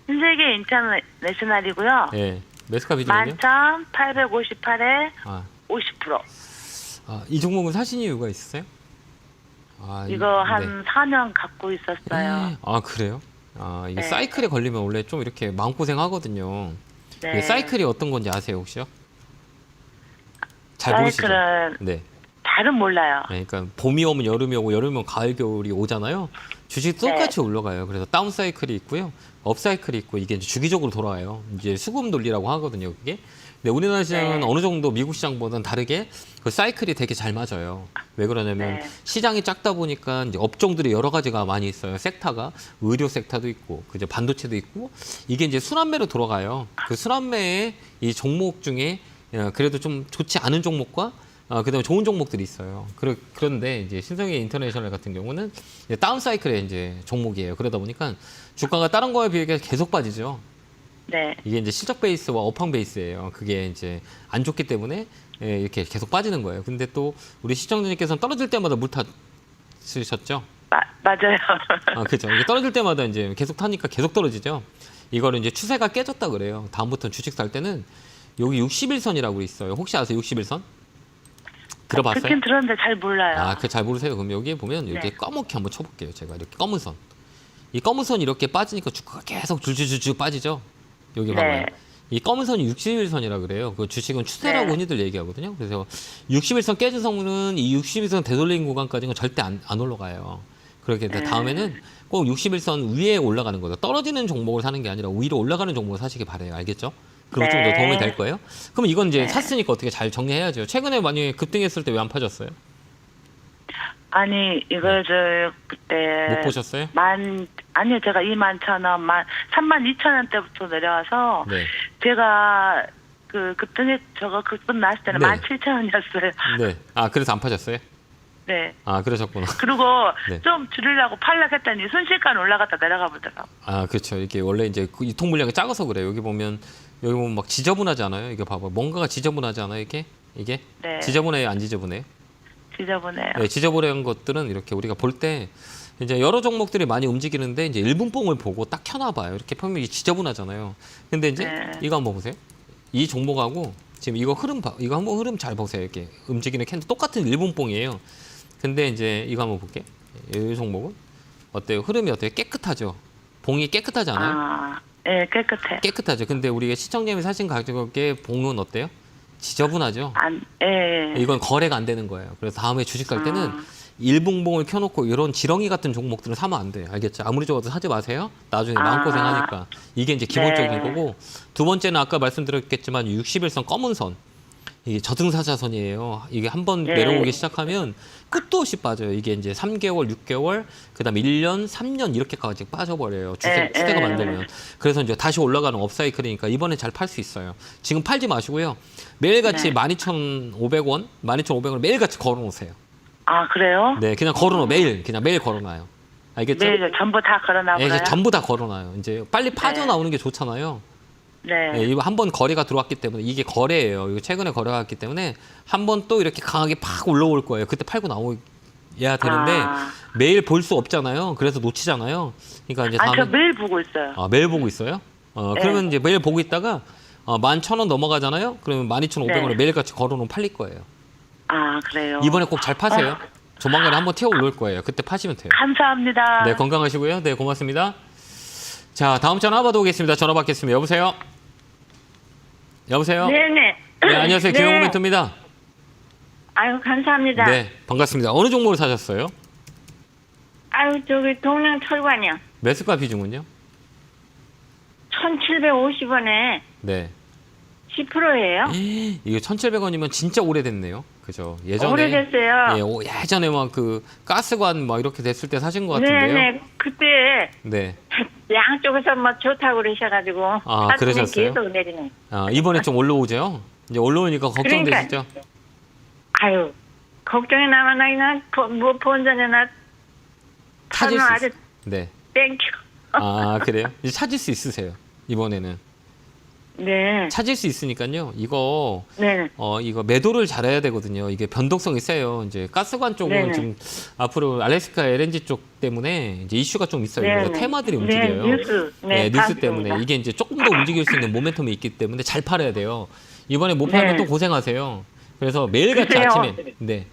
[SPEAKER 6] 신세계 인터내셔널이고요.
[SPEAKER 1] 네, 매스카 비중은요?
[SPEAKER 6] 11,858에
[SPEAKER 1] 아,
[SPEAKER 6] 50%.
[SPEAKER 1] 이 종목은 사신 이유가 있으세요?
[SPEAKER 6] 이거
[SPEAKER 1] 네.
[SPEAKER 6] 한 4년 갖고 있었어요.
[SPEAKER 1] 그래요? 이게
[SPEAKER 6] 네.
[SPEAKER 1] 사이클에 걸리면 원래 좀 이렇게 마음고생 하거든요.
[SPEAKER 6] 네.
[SPEAKER 1] 이게 사이클이 어떤 건지 아세요, 혹시요? 잘 모르시죠?
[SPEAKER 6] 사이클은
[SPEAKER 1] 네.
[SPEAKER 6] 잘은 몰라요.
[SPEAKER 1] 그러니까 봄이 오면 여름이 오고 여름이 오면 가을, 겨울이 오잖아요. 주식 똑같이 올라가요. 그래서 다운 사이클이 있고요. 업 사이클이 있고 이게 이제 주기적으로 돌아와요. 이제 수급 논리라고 하거든요, 그게. 근데 우리나라 시장은 어느 정도 미국 시장보다는 다르게 그 사이클이 되게 잘 맞아요. 왜 그러냐면 시장이 작다 보니까 이제 업종들이 여러 가지가 많이 있어요. 섹터가 의료 섹터도 있고, 그죠 반도체도 있고 이게 이제 순환매로 돌아가요. 그 순환매의 이 종목 중에 그래도 좀 좋지 않은 종목과 그다음에 좋은 종목들이 있어요. 그런데 이제 신성희 인터내셔널 같은 경우는 이제 다운 사이클의 이제 종목이에요. 그러다 보니까 주가가 다른 거에 비해 계속 빠지죠.
[SPEAKER 6] 네.
[SPEAKER 1] 이게 이제 실적 베이스와 업황 베이스예요. 그게 이제 안 좋기 때문에 이렇게 계속 빠지는 거예요. 근데 또 우리 시청자님께서는 떨어질 때마다 물 타시셨죠?
[SPEAKER 6] 맞아요.
[SPEAKER 1] 그렇죠. 이게 떨어질 때마다 이제 계속 타니까 계속 떨어지죠. 이거는 이제 추세가 깨졌다 그래요. 다음부터는 주식 살 때는 여기 61선이라고 있어요. 혹시 아세요? 61선? 들어봤어요?
[SPEAKER 6] 듣긴 들었는데 잘 몰라요.
[SPEAKER 1] 그거 잘 모르세요. 그럼 여기에 보면 이렇게 검게 한번 쳐볼게요. 제가 이렇게 검은 선. 이 검은 선이 이렇게 빠지니까 주가가 계속 줄줄줄줄 빠지죠. 여기 봐봐요. 이 검은 선이 61선이라 그래요. 그 주식은 추세라고 흔히들 얘기하거든요. 그래서 61선 깨진 선은 이 61선 되돌리는 구간까지는 절대 안 올라가요. 그렇게 다음에는 꼭 61선 위에 올라가는 거죠. 떨어지는 종목을 사는 게 아니라 위로 올라가는 종목을 사시기 바래요. 알겠죠? 그럼 좀 더 도움이 될 거예요. 그럼 이건 이제 샀으니까 어떻게 잘 정리해야죠. 최근에 만약에 급등했을 때 왜 안 파셨어요?
[SPEAKER 6] 아니 이걸 저 그때
[SPEAKER 1] 못 보셨어요?
[SPEAKER 6] 아니요 제가 21,000원 32,000원대부터 내려와서
[SPEAKER 1] 네.
[SPEAKER 6] 제가 그 급등 났을 때는
[SPEAKER 1] 네.
[SPEAKER 6] 17,000원이었어요.
[SPEAKER 1] 네. 그래서 안 파셨어요?
[SPEAKER 6] 네.
[SPEAKER 1] 그러셨구나.
[SPEAKER 6] 그리고
[SPEAKER 1] 네.
[SPEAKER 6] 좀 줄이려고 팔려고 했더니 순식간에 올라갔다 내려가 보더라고.
[SPEAKER 1] 그렇죠. 이게 원래 이제 그 유통 물량이 작아서 그래요. 여기 보면 막 지저분하지 않아요? 이게 봐봐. 뭔가가 지저분하지 않아요? 이게?
[SPEAKER 6] 네.
[SPEAKER 1] 지저분해요? 안 지저분해요?
[SPEAKER 6] 지저분해요.
[SPEAKER 1] 네, 지저분한 것들은 이렇게 우리가 볼 때 이제 여러 종목들이 많이 움직이는데 이제 1분봉을 보고 딱 켜놔봐요. 이렇게 표면이 지저분하잖아요. 근데 이제 이거 한번 보세요. 이 종목하고 지금 이거 이거 한번 흐름 잘 보세요. 이렇게 움직이는 캔들 똑같은 1분봉이에요. 근데 이제 이거 한번 볼게. 이 종목은 어때요? 흐름이 어때요? 깨끗하죠? 봉이 깨끗하지 않아요?
[SPEAKER 6] 네, 깨끗해.
[SPEAKER 1] 깨끗하죠. 근데 우리가 시청자님이 사신 가격의 봉은 어때요? 지저분하죠? 이건 거래가 안 되는 거예요. 그래서 다음에 주식 살 때는 일봉봉을 켜놓고 이런 지렁이 같은 종목들을 사면 안 돼요. 알겠죠? 아무리 좋아도 사지 마세요. 나중에 마음고생하니까. 이게 이제 기본적인 거고. 두 번째는 아까 말씀드렸겠지만 61선 검은 선. 이게 저승사자선이에요. 이게 한번 내려오기 시작하면 끝도 없이 빠져요. 이게 이제 3개월, 6개월, 그다음에 1년, 3년 이렇게까지 빠져버려요. 추세가 만들면. 그래서 이제 다시 올라가는 업사이클이니까 이번에 잘 팔 수 있어요. 지금 팔지 마시고요. 매일같이 12,500원, 12,500원 매일같이 걸어놓으세요.
[SPEAKER 6] 그래요?
[SPEAKER 1] 네, 그냥 그냥 매일 걸어놔요. 알겠죠?
[SPEAKER 6] 매일 전부 다 걸어놔버려요?
[SPEAKER 1] 네, 전부 다 걸어놔요. 이제 빨리 빠져나오는 게 좋잖아요.
[SPEAKER 6] 네.
[SPEAKER 1] 이거 한번 거래가 들어왔기 때문에 이게 거래예요. 이거 최근에 거래가 왔기 때문에 한번 또 이렇게 강하게 팍 올라올 거예요. 그때 팔고 나오야 되는데 매일 볼 수 없잖아요. 그래서 놓치잖아요. 그러니까 이제
[SPEAKER 6] 저 매일 보고 있어요.
[SPEAKER 1] 매일 보고 있어요? 그러면 이제 매일 보고 있다가 11,000원 넘어가잖아요. 그러면 12,500원에 매일같이 걸어놓으면 팔릴 거예요.
[SPEAKER 6] 그래요?
[SPEAKER 1] 이번에 꼭 잘 파세요. 조만간에 한번 튀어 올릴 거예요. 그때 파시면 돼요.
[SPEAKER 6] 감사합니다.
[SPEAKER 1] 네, 건강하시고요. 네, 고맙습니다. 자, 다음 전화 받아오겠습니다. 전화 받겠습니다. 여보세요? 여보세요?
[SPEAKER 7] 네네.
[SPEAKER 1] 네, 안녕하세요. 김영호 멘토입니다.
[SPEAKER 7] 아유, 감사합니다.
[SPEAKER 1] 네, 반갑습니다. 어느 종목을 사셨어요?
[SPEAKER 7] 아유, 저기 동양철관이요.
[SPEAKER 1] 매수가 비중은요?
[SPEAKER 7] 1,750원에
[SPEAKER 1] 네.
[SPEAKER 7] 10%예요.
[SPEAKER 1] 이거 1,700원이면 진짜 오래됐네요. 그죠? 예전에.
[SPEAKER 7] 오래됐어요.
[SPEAKER 1] 예전에 막 그 가스관 막 이렇게 됐을 때 사신 것 같은데요.
[SPEAKER 7] 네네. 그때
[SPEAKER 1] 네.
[SPEAKER 7] 양쪽에서 뭐 좋다고 그러셔가지고.
[SPEAKER 1] 그러셨어요?
[SPEAKER 7] 계속 내리네.
[SPEAKER 1] 이번에 좀 올라오죠? 이제 올라오니까 걱정되시죠?
[SPEAKER 7] 아유, 걱정이 나만 뭐 본전에나
[SPEAKER 1] 찾을 수
[SPEAKER 7] 아주
[SPEAKER 1] 있어요. 네.
[SPEAKER 7] 땡큐.
[SPEAKER 1] 그래요? 이제 찾을 수 있으세요. 이번에는.
[SPEAKER 7] 네.
[SPEAKER 1] 찾을 수 있으니까요. 이거
[SPEAKER 7] 네.
[SPEAKER 1] 이거 매도를 잘해야 되거든요. 이게 변동성이 세요. 이제 가스관 쪽은
[SPEAKER 7] 네네.
[SPEAKER 1] 좀 앞으로 알래스카 LNG 쪽 때문에 이제 이슈가 좀 있어요.
[SPEAKER 7] 네네.
[SPEAKER 1] 테마들이 움직여요.
[SPEAKER 7] 네, 뉴스. 네,
[SPEAKER 1] 뉴스 때문에 이게 이제 조금 더 움직일 수 있는 모멘텀이 있기 때문에 잘 팔아야 돼요. 이번에 못 팔면 또 고생하세요. 그래서 매일같이
[SPEAKER 7] 글쎄요.
[SPEAKER 1] 아침에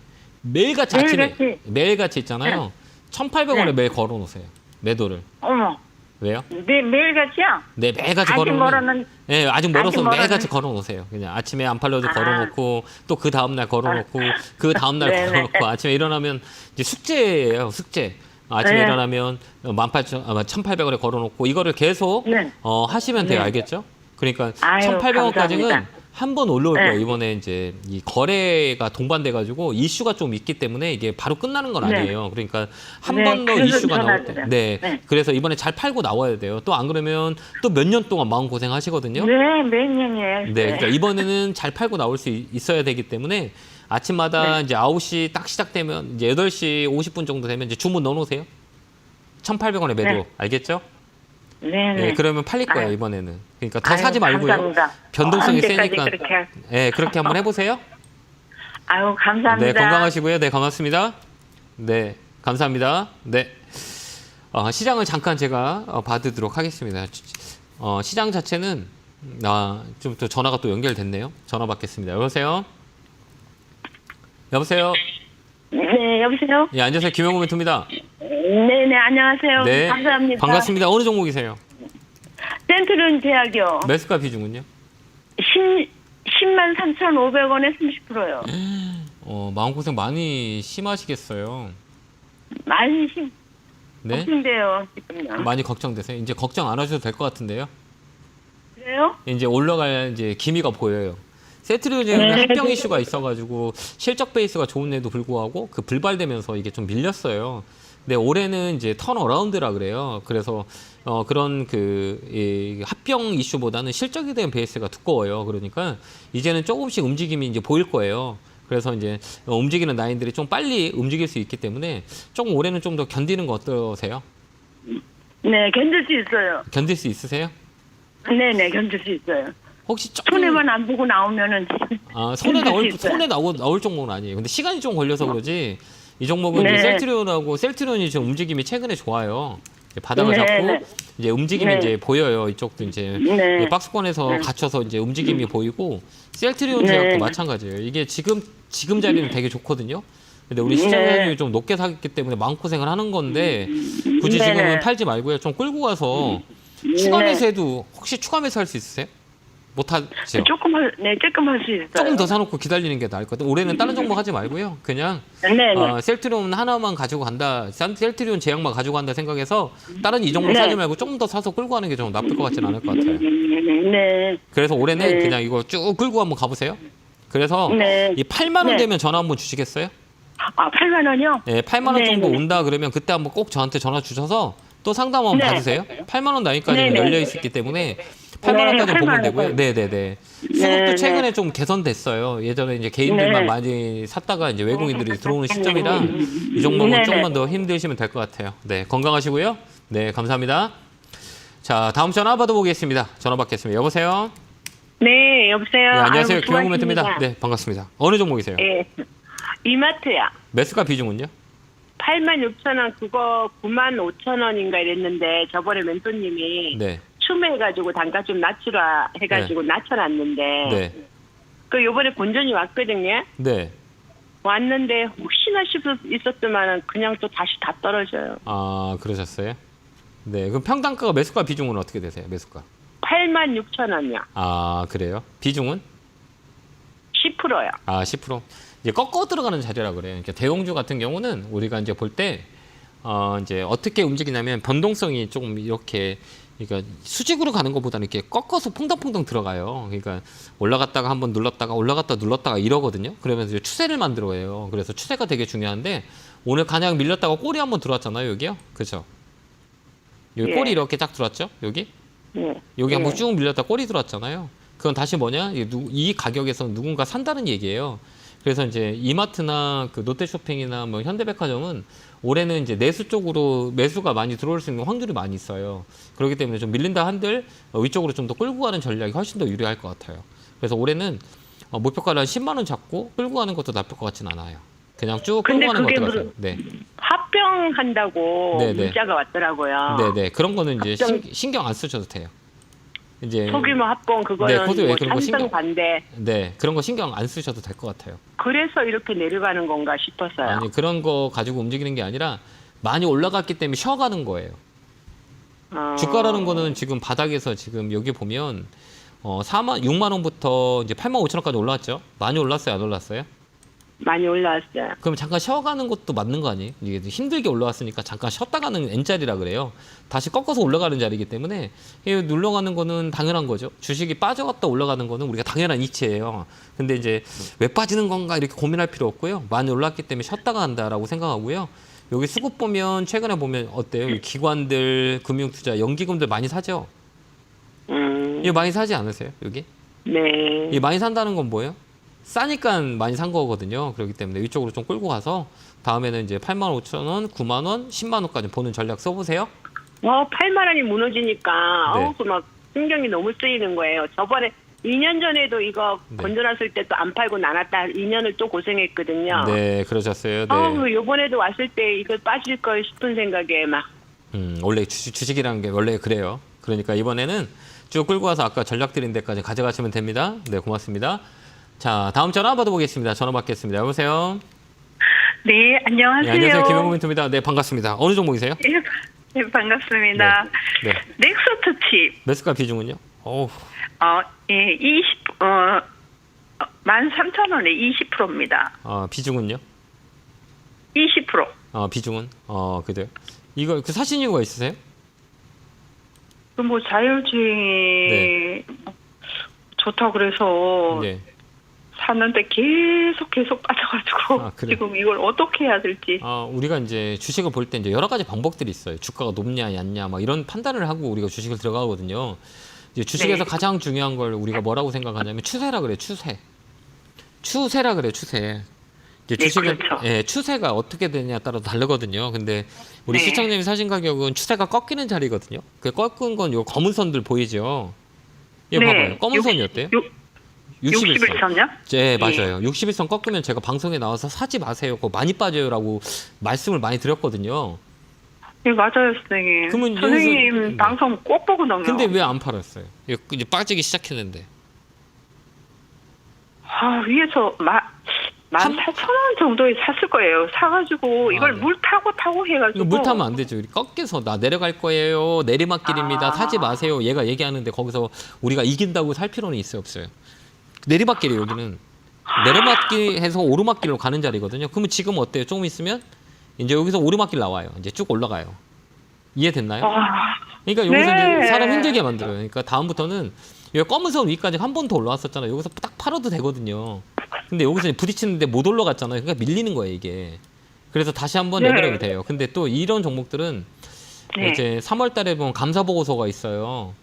[SPEAKER 1] 매일같이 아침에 매일같이 있잖아요. 1,800원에 매일 걸어놓으세요. 매도를.
[SPEAKER 7] 어머.
[SPEAKER 1] 왜요?
[SPEAKER 7] 매일같이요?
[SPEAKER 1] 네, 매일같이
[SPEAKER 7] 아직
[SPEAKER 1] 걸어놓으면.
[SPEAKER 7] 멀어는.
[SPEAKER 1] 네, 아직 멀어서
[SPEAKER 7] 멀어는-
[SPEAKER 1] 매일같이 걸어놓으세요. 그냥 아침에 안 팔려도 걸어놓고 또 그 다음날 걸어놓고 그 다음날
[SPEAKER 7] 네네.
[SPEAKER 1] 걸어놓고 아침에 일어나면 이제 숙제예요, 숙제. 아침에
[SPEAKER 7] 네.
[SPEAKER 1] 일어나면 1,800원에 걸어놓고 이거를 계속
[SPEAKER 7] 네.
[SPEAKER 1] 하시면 돼요.
[SPEAKER 7] 네.
[SPEAKER 1] 알겠죠? 그러니까
[SPEAKER 7] 아유,
[SPEAKER 1] 1,800원까지는
[SPEAKER 7] 감사합니다.
[SPEAKER 1] 한 번 올라올
[SPEAKER 7] 네.
[SPEAKER 1] 거예요. 이번에 이제 이 거래가 동반돼가지고 이슈가 좀 있기 때문에 이게 바로 끝나는 건
[SPEAKER 7] 네.
[SPEAKER 1] 아니에요. 그러니까 한
[SPEAKER 7] 네,
[SPEAKER 1] 번 더
[SPEAKER 7] 그래서
[SPEAKER 1] 이슈가 나올 때,
[SPEAKER 7] 전화드려요.
[SPEAKER 1] 네.
[SPEAKER 7] 네.
[SPEAKER 1] 그래서 이번에 잘 팔고 나와야 돼요. 또 안 그러면 또 몇 년 동안 마음 고생 하시거든요.
[SPEAKER 7] 네, 몇 년이에요.
[SPEAKER 1] 네, 그러니까 이번에는 잘 팔고 나올 수 있어야 되기 때문에 아침마다
[SPEAKER 7] 네.
[SPEAKER 1] 이제 9시 딱 시작되면 이제 8시 50분 정도 되면 이제 주문 넣어놓으세요. 1,800원에 매도.
[SPEAKER 7] 네.
[SPEAKER 1] 알겠죠?
[SPEAKER 7] 네,
[SPEAKER 1] 네,
[SPEAKER 7] 네.
[SPEAKER 1] 그러면 팔릴 거예요,
[SPEAKER 7] 아유.
[SPEAKER 1] 이번에는. 그러니까 더
[SPEAKER 7] 아유,
[SPEAKER 1] 사지 말고요.
[SPEAKER 7] 감사합니다.
[SPEAKER 1] 변동성이
[SPEAKER 7] 언제까지
[SPEAKER 1] 세니까.
[SPEAKER 7] 그렇게
[SPEAKER 1] 네, 그렇게 한번 해보세요.
[SPEAKER 7] 아유, 감사합니다.
[SPEAKER 1] 네, 건강하시고요. 네, 고맙습니다. 네, 감사합니다. 네. 시장을 잠깐 제가 봐드리도록 하겠습니다. 시장 자체는 좀 또 전화가 또 연결됐네요. 전화 받겠습니다. 여보세요? 여보세요?
[SPEAKER 7] 네, 여보세요?
[SPEAKER 1] 예, 안녕하세요. 김영호 멘토입니다.
[SPEAKER 7] 네, 네, 안녕하세요.
[SPEAKER 1] 네.
[SPEAKER 7] 감사합니다.
[SPEAKER 1] 반갑습니다. 어느 종목이세요?
[SPEAKER 7] 센트른 제약이요.
[SPEAKER 1] 매수가 비중은요?
[SPEAKER 7] 10만 3,500원에 30%요.
[SPEAKER 1] 마음고생 많이 심하시겠어요.
[SPEAKER 7] 많이
[SPEAKER 1] 네?
[SPEAKER 7] 걱정돼요, 지금요.
[SPEAKER 1] 많이 걱정되세요? 이제 걱정 안 하셔도 될 것 같은데요.
[SPEAKER 7] 그래요?
[SPEAKER 1] 이제 올라갈 이제 기미가 보여요. 세트리온은
[SPEAKER 7] 네.
[SPEAKER 1] 합병 이슈가 있어가지고 실적 베이스가 좋은데도 불구하고 그 불발되면서 이게 좀 밀렸어요. 근데 올해는 이제 턴어라운드라 그래요. 그래서 그런 이 합병 이슈보다는 실적에 대한 베이스가 두꺼워요. 그러니까 이제는 조금씩 움직임이 이제 보일 거예요. 그래서 이제 움직이는 라인들이 좀 빨리 움직일 수 있기 때문에 조금 올해는 좀 더 견디는 거 어떠세요?
[SPEAKER 7] 네, 견딜 수 있어요.
[SPEAKER 1] 견딜 수 있으세요?
[SPEAKER 7] 네, 네, 견딜 수 있어요.
[SPEAKER 1] 혹시 조금
[SPEAKER 7] 손해만 안 보고 나오면은
[SPEAKER 1] 손에
[SPEAKER 7] 견딜 수 있어요.
[SPEAKER 1] 나올 종목은 아니에요. 근데 시간이 좀 걸려서 그러지 이 종목은
[SPEAKER 7] 네.
[SPEAKER 1] 이제 셀트리온이 좀 움직임이 최근에 좋아요. 이제 바닥을
[SPEAKER 7] 네,
[SPEAKER 1] 잡고
[SPEAKER 7] 네.
[SPEAKER 1] 이제 움직임이
[SPEAKER 7] 네.
[SPEAKER 1] 이제 보여요. 이쪽도 이제
[SPEAKER 7] 네.
[SPEAKER 1] 박스권에서
[SPEAKER 7] 네.
[SPEAKER 1] 갇혀서 이제 움직임이 보이고 셀트리온
[SPEAKER 7] 네.
[SPEAKER 1] 제약도 마찬가지예요. 이게 지금 자리는 되게 좋거든요. 근데 우리 시장이
[SPEAKER 7] 네.
[SPEAKER 1] 좀 높게 샀기 때문에 마음고생을 하는 건데 굳이
[SPEAKER 7] 네,
[SPEAKER 1] 지금은
[SPEAKER 7] 네.
[SPEAKER 1] 팔지 말고요. 좀 끌고 가서 추가 매수해도 혹시 추가 매수할 수 있으세요? 못하죠?
[SPEAKER 7] 조금 할 수 있어요.
[SPEAKER 1] 조금 더 사놓고 기다리는 게 나을 것 같아요. 올해는 다른 종목 하지 말고요. 그냥
[SPEAKER 7] 네, 네.
[SPEAKER 1] 셀트리온 하나만 가지고 간다. 셀트리온 제약만 가지고 간다 생각해서 다른 이 종목
[SPEAKER 7] 네.
[SPEAKER 1] 사지 말고 조금 더 사서 끌고 가는 게 좀 나쁠 것 같지는 않을 것 같아요.
[SPEAKER 7] 네.
[SPEAKER 1] 그래서 올해는
[SPEAKER 7] 네.
[SPEAKER 1] 그냥 이거 쭉 끌고 한번 가보세요. 그래서
[SPEAKER 7] 네.
[SPEAKER 1] 이 8만 원
[SPEAKER 7] 네.
[SPEAKER 1] 되면 전화 한번 주시겠어요?
[SPEAKER 7] 아, 8만 원이요?
[SPEAKER 1] 네, 8만 원
[SPEAKER 7] 네,
[SPEAKER 1] 정도
[SPEAKER 7] 네.
[SPEAKER 1] 온다 그러면 그때 한번 꼭 저한테 전화 주셔서 또 상담 한번
[SPEAKER 7] 네.
[SPEAKER 1] 받으세요. 8만 원 나이까지는
[SPEAKER 7] 네, 네.
[SPEAKER 1] 열려 있기 때문에 8만 원까지
[SPEAKER 7] 8만
[SPEAKER 1] 보면
[SPEAKER 7] 원.
[SPEAKER 1] 되고요. 네, 네, 네. 수급도
[SPEAKER 7] 네,
[SPEAKER 1] 최근에
[SPEAKER 7] 네.
[SPEAKER 1] 좀 개선됐어요. 예전에 이제 개인들만
[SPEAKER 7] 네.
[SPEAKER 1] 많이 샀다가 이제 외국인들이 들어오는 시점이라 이 종목은
[SPEAKER 7] 네, 네.
[SPEAKER 1] 조금만 더 힘드시면 될 것 같아요. 네, 건강하시고요. 네, 감사합니다. 자, 다음 전화 받아보겠습니다. 전화 받겠습니다. 여보세요?
[SPEAKER 6] 네, 여보세요.
[SPEAKER 1] 네, 안녕하세요.
[SPEAKER 6] 아이고,
[SPEAKER 1] 김영구 멘토입니다.
[SPEAKER 6] 수고하십니다.
[SPEAKER 1] 네, 반갑습니다. 어느 종목이세요?
[SPEAKER 6] 예. 이마트야.
[SPEAKER 1] 매수가 비중은요?
[SPEAKER 6] 86,000원 그거 95,000원인가 이랬는데 저번에 멘토님이
[SPEAKER 1] 네.
[SPEAKER 6] 추매해가지고 단가 좀 낮추라 해가지고 낮춰놨는데
[SPEAKER 1] 네.
[SPEAKER 6] 그 요번에 본전이 왔거든요.
[SPEAKER 1] 네.
[SPEAKER 6] 왔는데 혹시나 있었더만 그냥 또 다시 다 떨어져요.
[SPEAKER 1] 아, 그러셨어요? 네. 그럼 평단가가 매수가 비중은 어떻게 되세요? 매수가?
[SPEAKER 6] 86,000원이요.
[SPEAKER 1] 아, 그래요? 비중은?
[SPEAKER 6] 10%요.
[SPEAKER 1] 아, 10%. 이제 꺾어 들어가는 자리라 그래요. 그러니까 대형주 같은 경우는 우리가 이제 볼 때 이제 어떻게 움직이냐면 변동성이 조금 이렇게 그러니까 수직으로 가는 것보다는 이렇게 꺾어서 퐁당퐁당 들어가요. 그러니까 올라갔다가 한번 눌렀다가 올라갔다 눌렀다가 이러거든요. 그러면서 이제 추세를 만들어요. 그래서 추세가 되게 중요한데 오늘 그냥 밀렸다가 꼬리 한번 들어왔잖아요. 여기요. 그죠? 여기
[SPEAKER 6] 예.
[SPEAKER 1] 꼬리 이렇게 딱 들어왔죠? 여기?
[SPEAKER 7] 네.
[SPEAKER 1] 여기 한번 쭉 밀렸다 꼬리 들어왔잖아요. 그건 다시 뭐냐? 이 가격에서 누군가 산다는 얘기예요. 그래서 이제 이마트나 그 롯데쇼핑이나 뭐 현대백화점은 올해는 이제 내수 쪽으로 매수가 많이 들어올 수 있는 확률이 많이 있어요. 그렇기 때문에 좀 밀린다 한들 위쪽으로 좀 더 끌고 가는 전략이 훨씬 더 유리할 것 같아요. 그래서 올해는 목표가를 한 10만 원 잡고 끌고 가는 것도 나쁠 것 같진 않아요. 그냥 쭉 끌고
[SPEAKER 6] 근데
[SPEAKER 1] 가는 거
[SPEAKER 6] 그게
[SPEAKER 1] 어떡하세요? 네.
[SPEAKER 6] 합병한다고
[SPEAKER 1] 네네.
[SPEAKER 6] 문자가 왔더라고요.
[SPEAKER 1] 네네. 그런 거는 이제
[SPEAKER 6] 합병-
[SPEAKER 1] 신경 안 쓰셔도 돼요. 이제
[SPEAKER 6] 소규모 합병 그거는
[SPEAKER 1] 네, 그것도 왜
[SPEAKER 6] 뭐
[SPEAKER 1] 그런 거
[SPEAKER 6] 찬성
[SPEAKER 1] 신경-
[SPEAKER 6] 반대.
[SPEAKER 1] 네, 그런 거 신경 안 쓰셔도 될 것 같아요.
[SPEAKER 6] 그래서 이렇게 내려가는 건가 싶었어요.
[SPEAKER 1] 아니 그런 거 가지고 움직이는 게 아니라 많이 올라갔기 때문에 쉬어가는 거예요. 주가라는 거는 지금 바닥에서 지금 여기 보면 6만 원부터 이제 8만 5천 원까지 올라왔죠. 많이 올랐어요, 안 올랐어요?
[SPEAKER 6] 많이 올라왔어요.
[SPEAKER 1] 그럼 잠깐 쉬어가는 것도 맞는 거 아니에요? 이게 힘들게 올라왔으니까 잠깐 쉬었다 가는 N자리라 그래요. 다시 꺾어서 올라가는 자리이기 때문에 눌러가는 거는 당연한 거죠. 주식이 빠져갔다 올라가는 거는 우리가 당연한 이치예요. 근데 이제 왜 빠지는 건가 이렇게 고민할 필요 없고요. 많이 올랐기 때문에 쉬었다가 한다라고 생각하고요. 여기 수급 보면 최근에 보면 어때요? 이 기관들, 금융투자, 연기금들 많이 사죠? 이거 많이 사지 않으세요? 여기?
[SPEAKER 6] 네.
[SPEAKER 1] 이 많이 산다는 건 뭐예요? 싸니까 많이 산 거거든요. 그렇기 때문에 이쪽으로 좀 끌고 가서 다음에는 이제 85,000원, 9만 원, 10만 원까지 보는 전략 써보세요.
[SPEAKER 6] 8만 원이 무너지니까
[SPEAKER 1] 네.
[SPEAKER 6] 막 신경이 너무 쓰이는 거예요. 저번에 2년 전에도 이거
[SPEAKER 1] 네.
[SPEAKER 6] 건져놨을 때 또 안 팔고 나눴다 2년을 또 고생했거든요.
[SPEAKER 1] 네, 그러셨어요. 네.
[SPEAKER 6] 요번에도 왔을 때 이거 빠질 걸 싶은 생각에 막.
[SPEAKER 1] 원래 주식이라는 게 원래 그래요. 그러니까 이번에는 쭉 끌고 와서 아까 전략 드린 데까지 가져가시면 됩니다. 네, 고맙습니다. 자, 다음 전화 받아보겠습니다. 전화 받겠습니다. 여보세요?
[SPEAKER 2] 네, 안녕하세요.
[SPEAKER 1] 네, 안녕하세요. 김영구 멘토입니다. 네, 반갑습니다. 어느 종목이세요?
[SPEAKER 2] 네, 반갑습니다.
[SPEAKER 1] 네.
[SPEAKER 2] 넥서트 칩.
[SPEAKER 1] 매수가 비중은요? 어우,
[SPEAKER 2] 예, 13,000원에 20%입니다.
[SPEAKER 1] 비중은요?
[SPEAKER 2] 20%.
[SPEAKER 1] 비중은? 그래요? 이거 사신 이유가 있으세요?
[SPEAKER 2] 그 뭐 자율주행이 좋다고 그래서
[SPEAKER 1] 네.
[SPEAKER 2] 샀는데 계속 빠져가지고
[SPEAKER 1] 그래요?
[SPEAKER 2] 지금 이걸 어떻게 해야 될지.
[SPEAKER 1] 우리가 이제 주식을 볼 때 이제 여러 가지 방법들이 있어요. 주가가 높냐, 얕냐, 막 이런 판단을 하고 우리가 주식을 들어가거든요. 이제 주식에서
[SPEAKER 2] 네.
[SPEAKER 1] 가장 중요한 걸 우리가 뭐라고 생각하냐면 추세라 그래요, 추세. 추세라 그래요, 추세. 이제
[SPEAKER 2] 네,
[SPEAKER 1] 주식은
[SPEAKER 2] 그렇죠.
[SPEAKER 1] 추세가 어떻게 되냐에 따라 다르거든요. 근데 우리
[SPEAKER 2] 네.
[SPEAKER 1] 시청자님이 사신 가격은 추세가 꺾이는 자리거든요. 그 꺾은 건 요 검은 선들 보이죠? 이거
[SPEAKER 2] 네.
[SPEAKER 1] 봐봐요. 검은 선이 어때요?
[SPEAKER 2] 61선요?
[SPEAKER 1] 네,
[SPEAKER 2] 예.
[SPEAKER 1] 맞아요. 61선 꺾으면 제가 방송에 나와서 사지 마세요. 그거 많이 빠져요라고 말씀을 많이 드렸거든요.
[SPEAKER 2] 네, 맞아요, 선생님.
[SPEAKER 1] 그러면
[SPEAKER 2] 선생님
[SPEAKER 1] 여기서-
[SPEAKER 2] 방송 꼭 보거든요.
[SPEAKER 1] 근데 왜 안 팔았어요? 이제 빠지기 시작했는데.
[SPEAKER 2] 위에서 18,000원 정도에 샀을 거예요. 사가지고 이걸
[SPEAKER 1] 네.
[SPEAKER 2] 물 타고 해가지고.
[SPEAKER 1] 이거 물 타면 안 되죠. 꺾여서 나 내려갈 거예요. 내리막길입니다. 사지 마세요. 얘가 얘기하는데 거기서 우리가 이긴다고 살 필요는 있어요, 없어요? 내리막길이에요, 여기는. 내리막길에서 오르막길로 가는 자리거든요. 그러면 지금 어때요? 조금 있으면 이제 여기서 오르막길 나와요. 이제 쭉 올라가요. 이해됐나요? 그러니까 여기서
[SPEAKER 2] 네.
[SPEAKER 1] 이제 사람 힘들게 만들어요. 그러니까 다음부터는 여기 검은 선 위까지 한 번 더 올라왔었잖아요. 여기서 딱 팔아도 되거든요. 근데 여기서 부딪히는데 못 올라갔잖아요. 그러니까 밀리는 거예요, 이게. 그래서 다시 한번
[SPEAKER 2] 네.
[SPEAKER 1] 레벨업이 돼요. 근데 또 이런 종목들은
[SPEAKER 2] 네.
[SPEAKER 1] 이제 3월 달에 보면 감사 보고서가 있어요.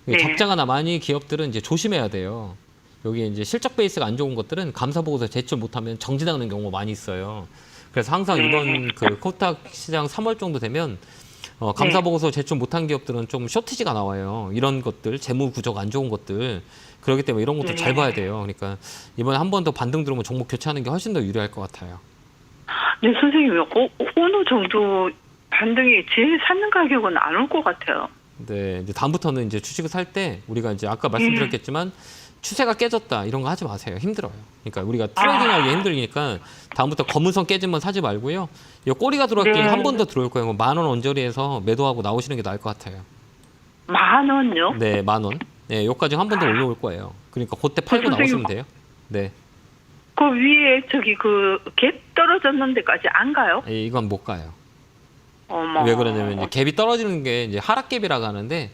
[SPEAKER 2] 네.
[SPEAKER 1] 적자가 많이 기업들은 이제 조심해야 돼요. 여기 이제 실적 베이스가 안 좋은 것들은 감사 보고서 제출 못하면 정지당하는 경우가 많이 있어요. 그래서 항상
[SPEAKER 2] 네.
[SPEAKER 1] 이번 그 코스닥 시장 3월 정도 되면 감사
[SPEAKER 2] 네.
[SPEAKER 1] 보고서 제출 못한 기업들은 좀 쇼티지가 나와요. 이런 것들, 재무 구조가 안 좋은 것들. 그렇기 때문에 이런 것도
[SPEAKER 2] 네.
[SPEAKER 1] 잘 봐야 돼요. 그러니까 이번에 한 번 더 반등 들어오면 종목 교체하는 게 훨씬 더 유리할 것 같아요.
[SPEAKER 2] 네, 선생님, 어느 정도 반등이 제일 사는 가격은 안 올 것 같아요.
[SPEAKER 1] 네, 이제 다음부터는 이제 주식을 살 때 우리가 이제 아까 말씀드렸겠지만 추세가 깨졌다 이런 거 하지 마세요. 힘들어요. 그러니까 우리가 트레이딩하기 힘들니까 다음부터 검은 선 깨지면 사지 말고요. 이 꼬리가 들어왔길
[SPEAKER 2] 네.
[SPEAKER 1] 한 번 더 들어올 거예요. 10,000원 언저리에서 매도하고 나오시는 게 나을 것 같아요.
[SPEAKER 2] 10,000원요?
[SPEAKER 1] 네, 10,000원. 네, 요까지 한 번 더 올라올 거예요. 그러니까 그때 팔고
[SPEAKER 2] 선생님.
[SPEAKER 1] 나오시면 돼요. 네,
[SPEAKER 2] 그 위에 갭 떨어졌는 데까지 안 가요?
[SPEAKER 1] 이건 못 가요.
[SPEAKER 2] 어머.
[SPEAKER 1] 왜 그러냐면 이제 갭이 떨어지는 게 이제 하락갭이라고 하는데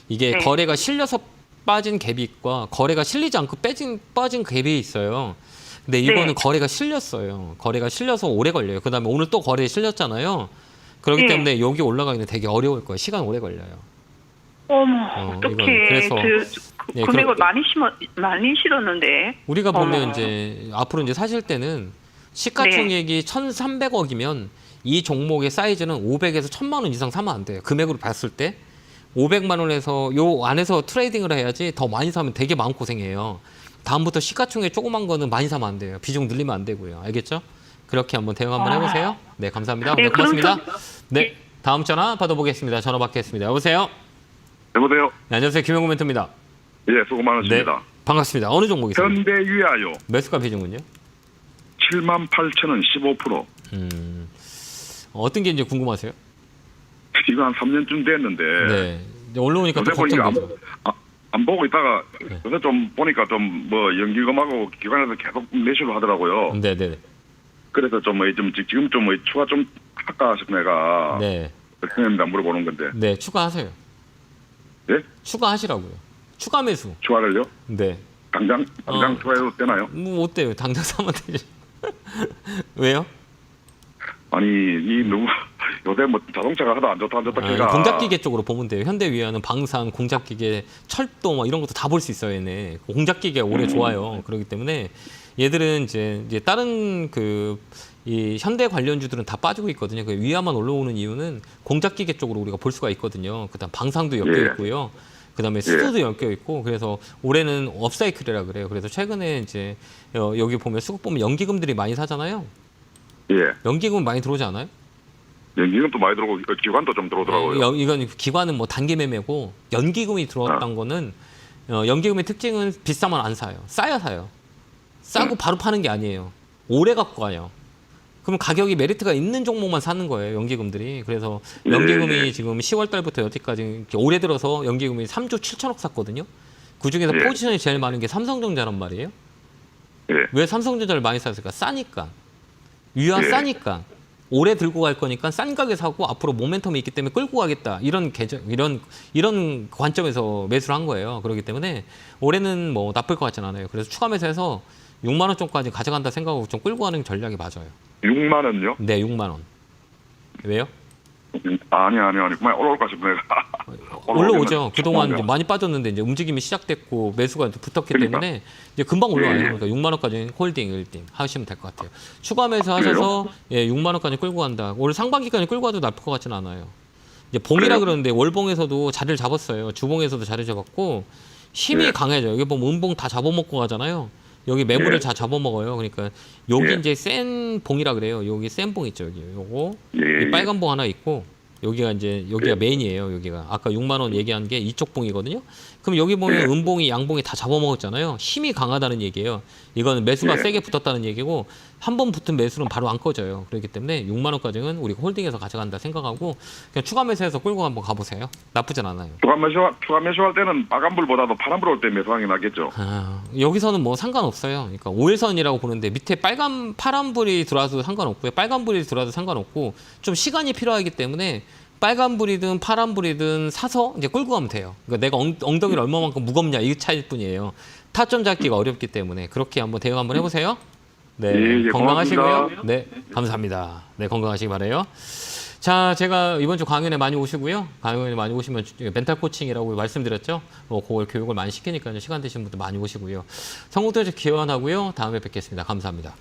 [SPEAKER 1] 이게
[SPEAKER 2] 네.
[SPEAKER 1] 거래가 실려서 빠진 갭이 있고 거래가 실리지 않고 빠진 갭이 있어요. 근데 이거는
[SPEAKER 2] 네.
[SPEAKER 1] 거래가 실렸어요. 거래가 실려서 오래 걸려요. 그다음에 오늘 또 거래에 실렸잖아요. 그렇기
[SPEAKER 2] 네.
[SPEAKER 1] 때문에 여기 올라가기는 되게 어려울 거예요. 시간 오래 걸려요.
[SPEAKER 2] 어머,
[SPEAKER 1] 이건
[SPEAKER 2] 어떡해.
[SPEAKER 1] 그래서- 네,
[SPEAKER 2] 금액을
[SPEAKER 1] 그럼-
[SPEAKER 2] 많이 실었는데.
[SPEAKER 1] 우리가 보면
[SPEAKER 2] 어머.
[SPEAKER 1] 이제 앞으로 이제 사실 때는 시가총액이 1,300억이면 이 종목의 사이즈는 500에서 1,000만 원 이상 사면 안 돼요. 금액으로 봤을 때 500만 원에서 요 안에서 트레이딩을 해야지 더 많이 사면 되게 마음고생해요. 다음부터 시가총액 조그만 거는 많이 사면 안 돼요. 비중 늘리면 안 되고요. 알겠죠? 그렇게 한번 대응 한번 해보세요. 네, 감사합니다.
[SPEAKER 2] 네,
[SPEAKER 1] 네, 고맙습니다.
[SPEAKER 2] 그럼
[SPEAKER 1] 네, 다음 전화 받아보겠습니다. 전화 받겠습니다. 여보세요?
[SPEAKER 8] 여보세요.
[SPEAKER 1] 네, 안녕하세요. 김영구 멘토입니다.
[SPEAKER 8] 예, 수고 많으십니다.
[SPEAKER 1] 네, 반갑습니다. 어느 종목이세요?
[SPEAKER 8] 현대유아요.
[SPEAKER 1] 매수가 비중은요?
[SPEAKER 8] 78,000원 15%.
[SPEAKER 1] 어떤 게 이제 궁금하세요?
[SPEAKER 8] 이거 한 3년쯤 됐는데.
[SPEAKER 1] 네. 이제 올라오니까 또
[SPEAKER 8] 요새 보니까
[SPEAKER 1] 걱정되죠.
[SPEAKER 8] 안 보고 있다가
[SPEAKER 1] 네.
[SPEAKER 8] 요새 좀 보니까 좀 뭐 연기금하고 기관에서 계속 매수를 하더라고요.
[SPEAKER 1] 네네.
[SPEAKER 8] 그래서 좀 지금 좀 추가 좀 할까 싶어 내가
[SPEAKER 1] 네.
[SPEAKER 8] 그랬는데 물어보는 건데.
[SPEAKER 1] 네, 추가하세요.
[SPEAKER 8] 예?
[SPEAKER 1] 추가하시라고요. 추가 매수.
[SPEAKER 8] 추가를요?
[SPEAKER 1] 네.
[SPEAKER 8] 당장 추가해도 되나요?
[SPEAKER 1] 뭐 어때요? 당장 사면 되죠. 왜요?
[SPEAKER 8] 아니 이 누구 요새 뭐 자동차가 하도 안 좋다 걔가
[SPEAKER 1] 공작기계 쪽으로 보면 돼요. 현대위아는 방산, 공작기계, 철도 뭐 이런 것도 다 볼 수 있어요. 얘네. 공작기계가 오래 좋아요. 그렇기 때문에 얘들은 이제 다른 이 현대 관련주들은 다 빠지고 있거든요. 그 위아만 올라오는 이유는 공작기계 쪽으로 우리가 볼 수가 있거든요. 그다음 방산도 엮여
[SPEAKER 8] 예.
[SPEAKER 1] 있고요. 그다음에 수소도 엮여 있고 그래서 올해는 업사이클이라 그래요. 그래서 최근에 이제 여기 보면 수급 보면 연기금들이 많이 사잖아요.
[SPEAKER 8] 예.
[SPEAKER 1] 연기금 많이 들어오지 않아요?
[SPEAKER 8] 연기금도 많이 들어오고 기관도 좀 들어오더라고요.
[SPEAKER 1] 이건 기관은 뭐 단기 매매고 연기금이 들어왔던 거는 연기금의 특징은 비싸면 안 사요. 싸야 사요. 싸고 바로 파는 게 아니에요. 오래 갖고 가요. 그럼 가격이 메리트가 있는 종목만 사는 거예요. 연기금들이. 그래서 연기금이 지금 10월 달부터 여태까지 올해 들어서 연기금이 3조 7천억 샀거든요. 그중에서 포지션이 제일 많은 게 삼성전자란 말이에요.
[SPEAKER 8] 예.
[SPEAKER 1] 왜 삼성전자를 많이 샀을까? 싸니까. 위아
[SPEAKER 8] 예.
[SPEAKER 1] 싸니까. 오래 들고 갈 거니까 싼 가게 사고 앞으로 모멘텀이 있기 때문에 끌고 가겠다. 이런 관점에서 매수를 한 거예요. 그렇기 때문에 올해는 뭐 나쁠 것 같지는 않아요. 그래서 추가 매수해서 6만 원 정도까지 가져간다 생각하고 좀 끌고 가는 전략이 맞아요.
[SPEAKER 8] 6만 원요?
[SPEAKER 1] 네, 6만 원. 왜요?
[SPEAKER 8] 아니 그만 올라올까 싶어 내가.
[SPEAKER 1] 올라오죠. 그동안
[SPEAKER 8] 잠깐만요.
[SPEAKER 1] 이제 많이 빠졌는데 이제 움직임이 시작됐고 매수가 붙었기
[SPEAKER 8] 그러니까.
[SPEAKER 1] 때문에 이제 금방 올라와요.
[SPEAKER 8] 예.
[SPEAKER 1] 그러니까 6만 원까지 홀딩 하시면 될 것 같아요. 추가 매수 하셔서 6만 원까지 끌고 간다. 올 상반기까지 끌고 가도 나쁠 것 같지는 않아요. 이제 봉이라
[SPEAKER 8] 그래요?
[SPEAKER 1] 그러는데 월봉에서도 자리를 잡았어요. 주봉에서도 자리 잡았고 힘이
[SPEAKER 8] 예.
[SPEAKER 1] 강해져요. 여기 보면 음봉 다 잡아먹고 가잖아요. 여기 매물을
[SPEAKER 8] 예.
[SPEAKER 1] 다 잡아먹어요. 그러니까 여기
[SPEAKER 8] 예.
[SPEAKER 1] 이제 센 봉이라 그래요. 여기 센 봉 있죠. 여기 요거
[SPEAKER 8] 예.
[SPEAKER 1] 이 빨간 봉 하나 있고 여기가
[SPEAKER 8] 예.
[SPEAKER 1] 메인이에요. 여기가 아까 6만 원 얘기한 게 이쪽 봉이거든요. 그럼 여기 보면
[SPEAKER 8] 예.
[SPEAKER 1] 음봉이 양봉이 다 잡아먹었잖아요. 힘이 강하다는 얘기예요. 이거는 매수가
[SPEAKER 8] 예.
[SPEAKER 1] 세게 붙었다는 얘기고 한 번 붙은 매수는 바로 안 꺼져요. 그렇기 때문에 6만 원까지는 우리가 홀딩해서 가져간다 생각하고 그냥 추가 매수해서 끌고 한번 가보세요. 나쁘진 않아요.
[SPEAKER 8] 추가 매수할 때는 빨간불보다도 파란불 올 때 매수하는 게 낫겠죠.
[SPEAKER 1] 여기서는 뭐 상관없어요. 그러니까 5일선이라고 보는데 밑에 파란불이 들어와도 상관없고요. 빨간불이 들어와도 상관없고 좀 시간이 필요하기 때문에 빨간불이든 파란불이든 사서 이제 끌고 가면 돼요. 그러니까 내가 엉덩이를 얼마만큼 무겁냐 이 차이일 뿐이에요. 타점 잡기가 어렵기 때문에 그렇게 한번 대응 한번 해보세요. 네,
[SPEAKER 8] 예,
[SPEAKER 1] 건강하시고요.
[SPEAKER 8] 고맙습니다.
[SPEAKER 1] 네, 감사합니다. 네, 건강하시기 바라요. 자, 제가 이번 주 강연에 많이 오시고요. 강연에 많이 오시면 멘탈 코칭이라고 말씀드렸죠. 그걸 교육을 많이 시키니까 시간 되시는 분들 많이 오시고요. 성공도 기원하고요. 다음에 뵙겠습니다. 감사합니다.